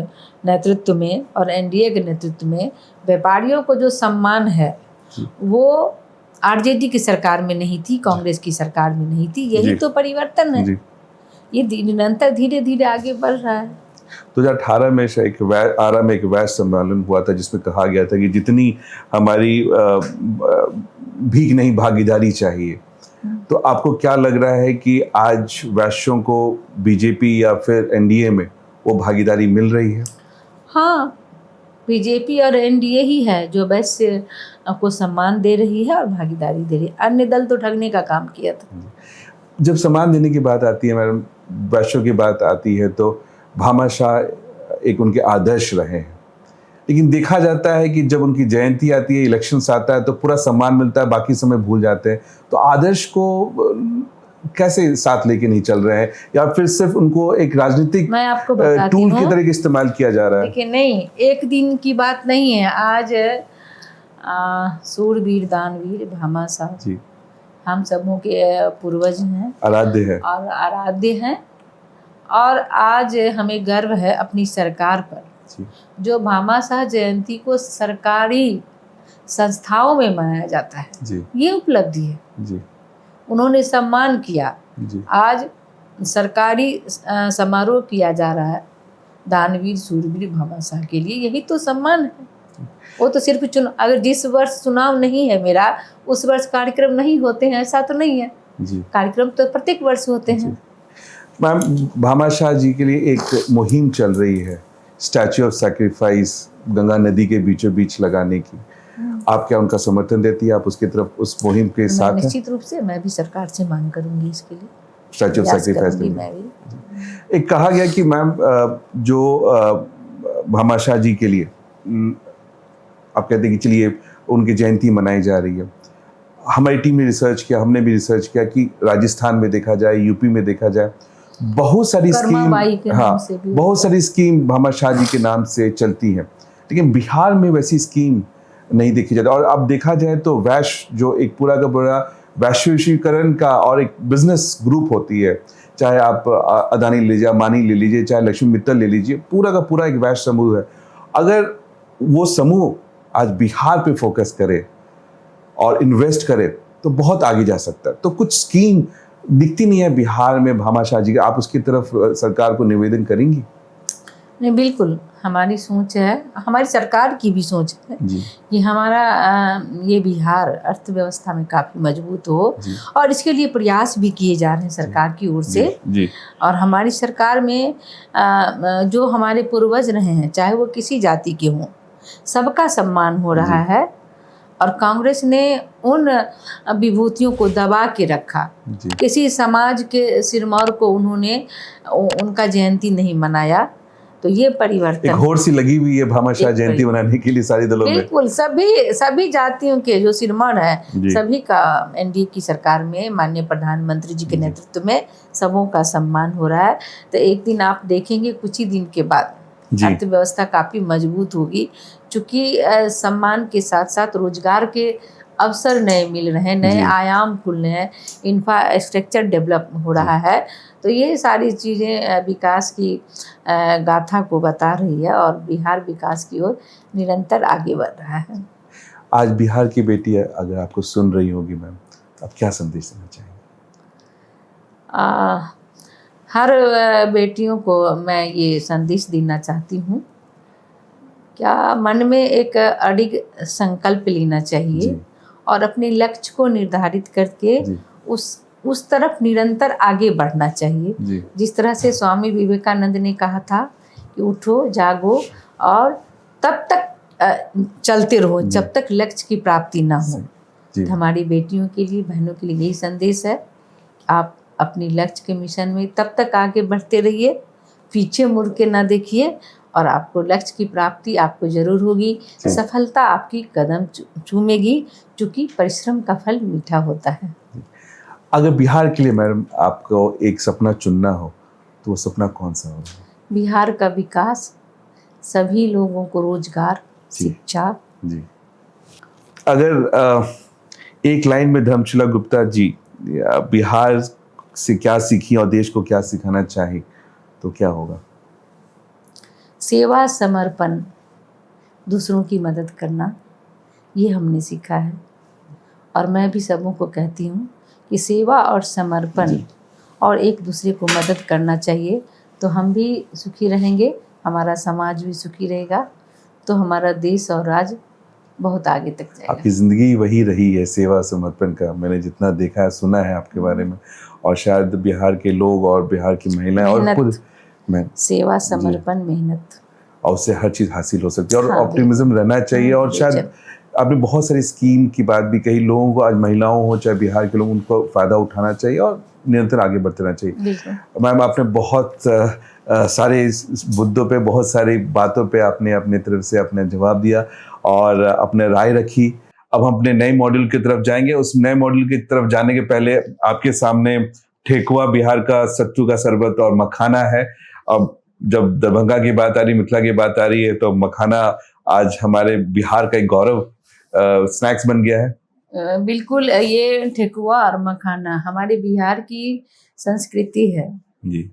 नेतृत्व में और एनडीए के नेतृत्व में व्यापारियों को जो सम्मान है वो आरजेडी की सरकार में नहीं थी, कांग्रेस की सरकार में नहीं थी। यही तो परिवर्तन है। ये निरंतर धीरे धीरे आगे बढ़ रहा है। 2018 में आरा में एक वैश्य सम्मेलन हुआ था जिसमें कहा गया था कि जितनी हमारी भीख नहीं भागीदारी चाहिए। तो आपको क्या लग रहा है कि आज वैश्यों को बीजेपी या फिर एनडीए में वो भागीदारी मिल रही है? हाँ, बीजेपी और एनडीए ही है जो वैश्य को सम्मान दे रही है और भागीदारी दे रही है। अन्य दल तो ठगने का काम किया था। जब सम्मान देने की बात आती है मैडम, वैश्यों की बात आती है तो भामाशाह एक उनके आदर्श रहे हैं, लेकिन देखा जाता है कि जब उनकी जयंती आती है, इलेक्शंस आता है तो पूरा सम्मान मिलता है, बाकी समय भूल जाते हैं। तो आदर्श को कैसे साथ लेके नहीं चल रहे हैं, या फिर सिर्फ उनको एक राजनीतिक मैं आपको बताती टूल हूँ के तरह इस्तेमाल किया जा रहा है? देखिए, नहीं, एक दिन की बात नहीं है। आज सूरवीर दानवीर भामाशाह जी, हम सबों के पूर्वज हैं, आराध्य है और आराध्य हैं। और आज हमें गर्व है अपनी सरकार पर जी। जो भामाशाह जयंती को सरकारी संस्थाओं में मनाया जाता है। जी, ये उपलब्धि है। जी, उन्होंने सम्मान किया। जी। आज सरकारी समारोह किया जा रहा है दानवीर सूरवीर भामाशाह के लिए। यही तो सम्मान है। वो तो सिर्फ अगर जिस वर्ष चुनाव नहीं है मेरा, उस वर्ष कार्यक्रम नहीं होते हैं, ऐसा तो नहीं है। जी, कार्यक्रम तो प्रत्येक वर्ष होते हैं। मैम, भामाशाह जी के लिए एक मुहिम चल रही है, स्टैच्यू ऑफ सैक्रिफाइस गंगा नदी के बीचों बीच लगाने की। आप क्या उनका समर्थन देती है? आप उसकी तरफ, उस मुहिम के साथ हैं? निश्चित रूप से मैं भी सरकार से मांग करूंगी इसके लिए, स्टैच्यू ऑफ प्रयास सैक्रिफाइस करूंगी के लिए। मैं भी। एक कहा गया कि मैम जो भामाशाह जी के लिए आप कहते हैं कि चलिए उनकी जयंती मनाई जा रही है। हमारी टीम ने रिसर्च किया, हमने भी रिसर्च किया कि राजस्थान में देखा जाए, यूपी में देखा जाए, बहुत सारी स्कीम, हाँ, बहुत सारी स्कीम भामाशाह जी के नाम से चलती हैं, लेकिन बिहार में वैसी स्कीम नहीं देखी जाती। और अब देखा जाए तो वैश्य जो एक पूरा का पूरा वैश्वीकरण का और एक बिजनेस ग्रुप होती है, चाहे आप अदानी ले लीजिए, अम्बानी ले लीजिए, चाहे लक्ष्मी मित्तल ले लीजिए, पूरा का पूरा एक वैश्य समूह है। अगर वो समूह आज बिहार पे फोकस करे और इन्वेस्ट करे तो बहुत आगे जा सकता है। तो कुछ स्कीम दिखती नहीं है बिहार में भामाशाह जी की, आप उसकी तरफ सरकार को निवेदन करेंगी? नहीं, बिल्कुल हमारी सोच है, हमारी सरकार की भी सोच है जी कि हमारा ये बिहार अर्थव्यवस्था में काफ़ी मजबूत हो, जी और इसके लिए प्रयास भी किए जा रहे हैं सरकार की ओर से। जी और हमारी सरकार में जो हमारे पूर्वज रहे हैं, चाहे वो किसी जाति के हों, सबका सम्मान हो रहा है। और कांग्रेस ने उन विभूतियों को दबा के रखा, जी किसी समाज के सिरमौर को उन्होंने उनका जयंती नहीं मनाया। तो ये एक परिवर्तन होड़ सी लगी हुई है भामाशाह एक जयंती परिवर्तन। मनाने के लिए सारी दलों में। बिल्कुल सभी जातियों के जो सिरमौर जी। है, सभी का एनडीए की सरकार में माननीय प्रधानमंत्री जी के नेतृत्व में सबों का सम्मान हो रहा है। तो एक दिन आप देखेंगे, कुछ ही दिन के बाद जी अर्थव्यवस्था काफ़ी मजबूत होगी, क्योंकि सम्मान के साथ साथ रोजगार के अवसर नए मिल रहे हैं, नए जी। आयाम खुल रहे हैं, इंफ्रास्ट्रक्चर डेवलप हो रहा है। तो ये सारी चीज़ें विकास की गाथा को बता रही है, और बिहार विकास की ओर निरंतर आगे बढ़ रहा है। आज बिहार की बेटी अगर आपको सुन रही होगी मैम, तो आप क्या संदेश देना चाहेंगे? हर बेटियों को मैं ये संदेश देना चाहती हूँ, क्या मन में एक अडिग संकल्प लेना चाहिए जी और अपने लक्ष्य को निर्धारित करके जी उस तरफ निरंतर आगे बढ़ना चाहिए। जी जिस तरह से स्वामी विवेकानंद ने कहा था कि उठो, जागो और तब तक चलते रहो जब तक लक्ष्य की प्राप्ति ना हो। जी तो हमारी बेटियों के लिए, बहनों के लिए यही संदेश है, आप अपनी लक्ष्य के मिशन में तब तक आगे बढ़ते रहिए, पीछे मुड़ के ना देखिए, और आपको लक्ष्य की प्राप्ति आपको जरूर होगी। सफलता आपकी कदम चूमेगी, क्योंकि परिश्रम का फल मीठा होता है। अगर बिहार के लिए मैडम आपको एक सपना चुनना हो, तो वो सपना कौन सा होगा? बिहार का विकास, सभी लोगों को रोजगार, जी। शिक्षा। जी अगर एक लाइन में धर्मशिला गुप्ता जी बिहार से क्या सीखी और देश को क्या सिखाना चाहे, तो क्या होगा? सेवा, समर्पण, दूसरों की मदद करना, ये हमने सीखा है। और मैं भी सबों को कहती हूँ कि सेवा और समर्पण और एक दूसरे को मदद करना चाहिए, तो हम भी सुखी रहेंगे, हमारा समाज भी सुखी रहेगा, तो हमारा देश और राज्य बहुत आगे तक जाएगा। आपकी ज़िंदगी वही रही है, सेवा समर्पण का। मैंने जितना देखा है, सुना है आपके बारे में, और शायद बिहार के लोग और बिहार की महिलाएं और खुद मैं सेवा, समर्पण, मेहनत, और उससे हर चीज़ हासिल हो सकती है। और हाँ, ऑप्टिमिज्म रहना चाहिए। और शायद आपने बहुत सारी स्कीम की बात भी कही, लोगों को, आज महिलाओं हो चाहे बिहार के लोग, उनको फ़ायदा उठाना चाहिए और निरंतर आगे बढ़ते रहना चाहिए। मैम, आपने बहुत सारे इस मुद्दों पे, बहुत सारी बातों पे आपने अपने तरफ से अपने जवाब दिया और अपने राय रखी। अब हम अपने नए मॉडल की तरफ जाएंगे। उस नए मॉडल की तरफ जाने के पहले आपके सामने ठेकुआ, बिहार का सत्तू का शरबत और मखाना है। अब जब दरभंगा की बात आ रही, मिथिला की बात आ रही है, तो मखाना आज हमारे बिहार का एक गौरव स्नैक्स बन गया है। बिल्कुल, ये ठेकुआ और मखाना हमारे बिहार की संस्कृति है जी,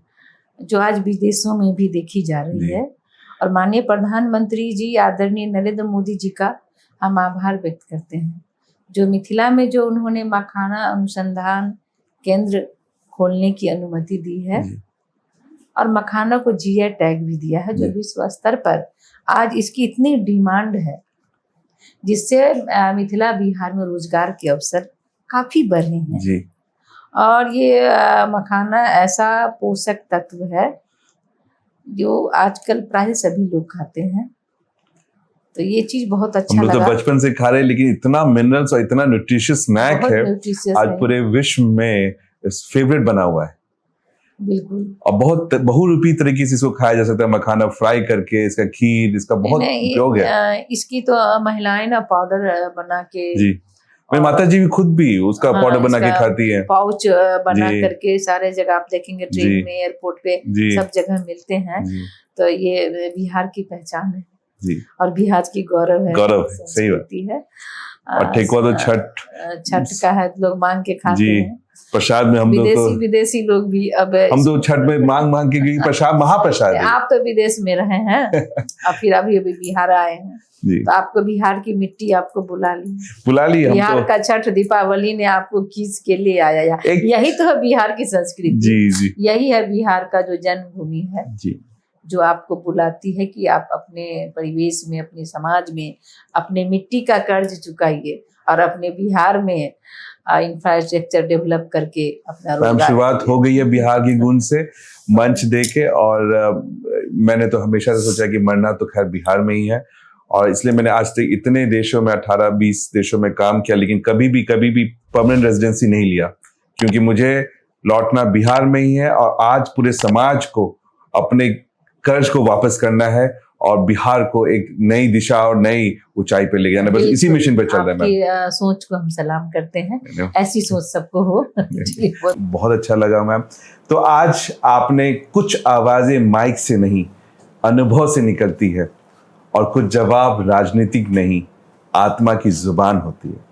जो आज विदेशों में भी देखी जा रही है। और माननीय प्रधानमंत्री जी आदरणीय नरेंद्र मोदी जी का हम आभार व्यक्त करते हैं, जो मिथिला में जो उन्होंने मखाना अनुसंधान केंद्र खोलने की अनुमति दी है, और मखाना को जीआई टैग भी दिया है, जो विश्व स्तर पर आज इसकी इतनी डिमांड है, जिससे मिथिला बिहार में रोजगार के अवसर काफी बढ़े हैं जी। और ये मखाना ऐसा पोषक तत्व है जो आजकल प्राय सभी लोग खाते हैं, तो ये चीज बहुत अच्छा हम लोग लगा। तो बचपन से खा रहे हैं, लेकिन इतना मिनरल्स और इतना न्यूट्रिशियस स्नैक है, आज पूरे विश्व में फेवरेट बना हुआ है। बिल्कुल। और बहुत बहुरूपी तरीके से इसको खाया जा सकता है। मखाना फ्राई करके, इसका खीर, इसका बहुत उपयोग है। इसकी तो महिलाएं ना पाउडर बना के, जी, मेरी माता जी भी खुद भी उसका पाउडर बना के खाती है। पाउच बना करके सारे जगह आप देखेंगे, ट्रेन में, एयरपोर्ट पे, सब जगह मिलते हैं। तो ये बिहार की पहचान है जी, और बिहार की गौरव है, सही बात है। और ठेकुआ तो छठ का है, लोग मांग के खाते हैं प्रसाद में। हम विदेशी लोग भी अब हम तो छठ में मांग के गई प्रसाद, महाप्रसाद है। आप तो विदेश में रहे हैं और फिर अभी बिहार आए हैं, तो आपको बिहार की मिट्टी आपको बुला ली। बिहार का छठ, दीपावली ने आपको खींच के ले आया। यही तो है बिहार की संस्कृति। यही है बिहार का जो जन्मभूमि है। जो आपको बुलाती है कि आप अपने परिवेश में, अपने समाज में अपने मिट्टी का कर्ज चुकाइए और अपने बिहार में इंफ्रास्ट्रक्चर डेवलप करके अपना मैम रोजगार शुरुआत करिए। हो गई है बिहार की गूंज से मंच देके, और मैंने तो हमेशा से सोचा कि मरना तो खैर बिहार में ही है, और इसलिए मैंने आज तक इतने देशों में 18-20 देशों में काम किया, लेकिन कभी भी परमानेंट रेजिडेंसी नहीं लिया, क्योंकि मुझे लौटना बिहार में ही है और आज पूरे समाज को अपने कर्ज को वापस करना है और बिहार को एक नई दिशा और नई ऊंचाई पे ले जाना, बस इसी मिशन पे चल रहा है। आपकी सोच को हम सलाम करते हैं, मैम ऐसी सोच सबको हो। चलिए, बहुत अच्छा लगा मैम। तो आज आपने कुछ आवाजें माइक से नहीं अनुभव से निकलती है, और कुछ जवाब राजनीतिक नहीं आत्मा की जुबान होती है।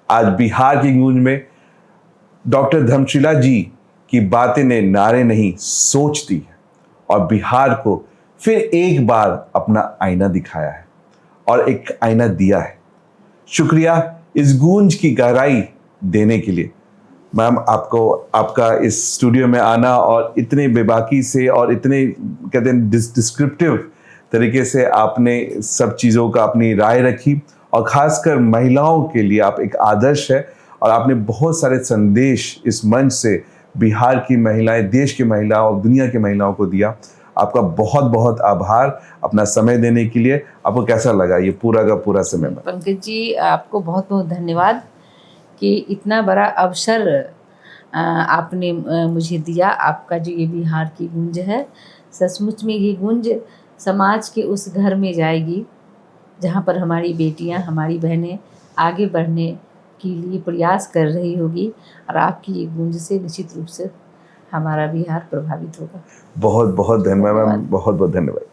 आज बिहार की गूंज में डॉक्टर धर्मशिला जी की बातें ने नारे नहीं सोच दी है, और बिहार को फिर एक बार अपना आईना दिखाया है और एक आईना दिया है। शुक्रिया इस गूंज की गहराई देने के लिए मैम, आपको आपका इस स्टूडियो में आना और इतने बेबाकी से और इतने कहते हैं डिस्क्रिप्टिव तरीके से आपने सब चीज़ों का अपनी राय रखी, और खासकर महिलाओं के लिए आप एक आदर्श है, और आपने बहुत सारे संदेश इस मंच से बिहार की महिलाएं, देश की महिलाओं और दुनिया की महिलाओं को दिया। आपका बहुत बहुत आभार अपना समय देने के लिए। आपको कैसा लगा ये पूरा का पूरा समय? पंकज जी, आपको बहुत बहुत धन्यवाद कि इतना बड़ा अवसर आपने मुझे दिया। आपका जो ये बिहार की गूंज है, सचमुच में ये गूंज समाज के उस घर में जाएगी जहाँ पर हमारी बेटियाँ, हमारी बहनें आगे बढ़ने के लिए प्रयास कर रही होगी, और आपकी ये गूंज से निश्चित रूप से हमारा बिहार प्रभावित होगा। बहुत बहुत धन्यवाद मैम, बहुत बहुत धन्यवाद।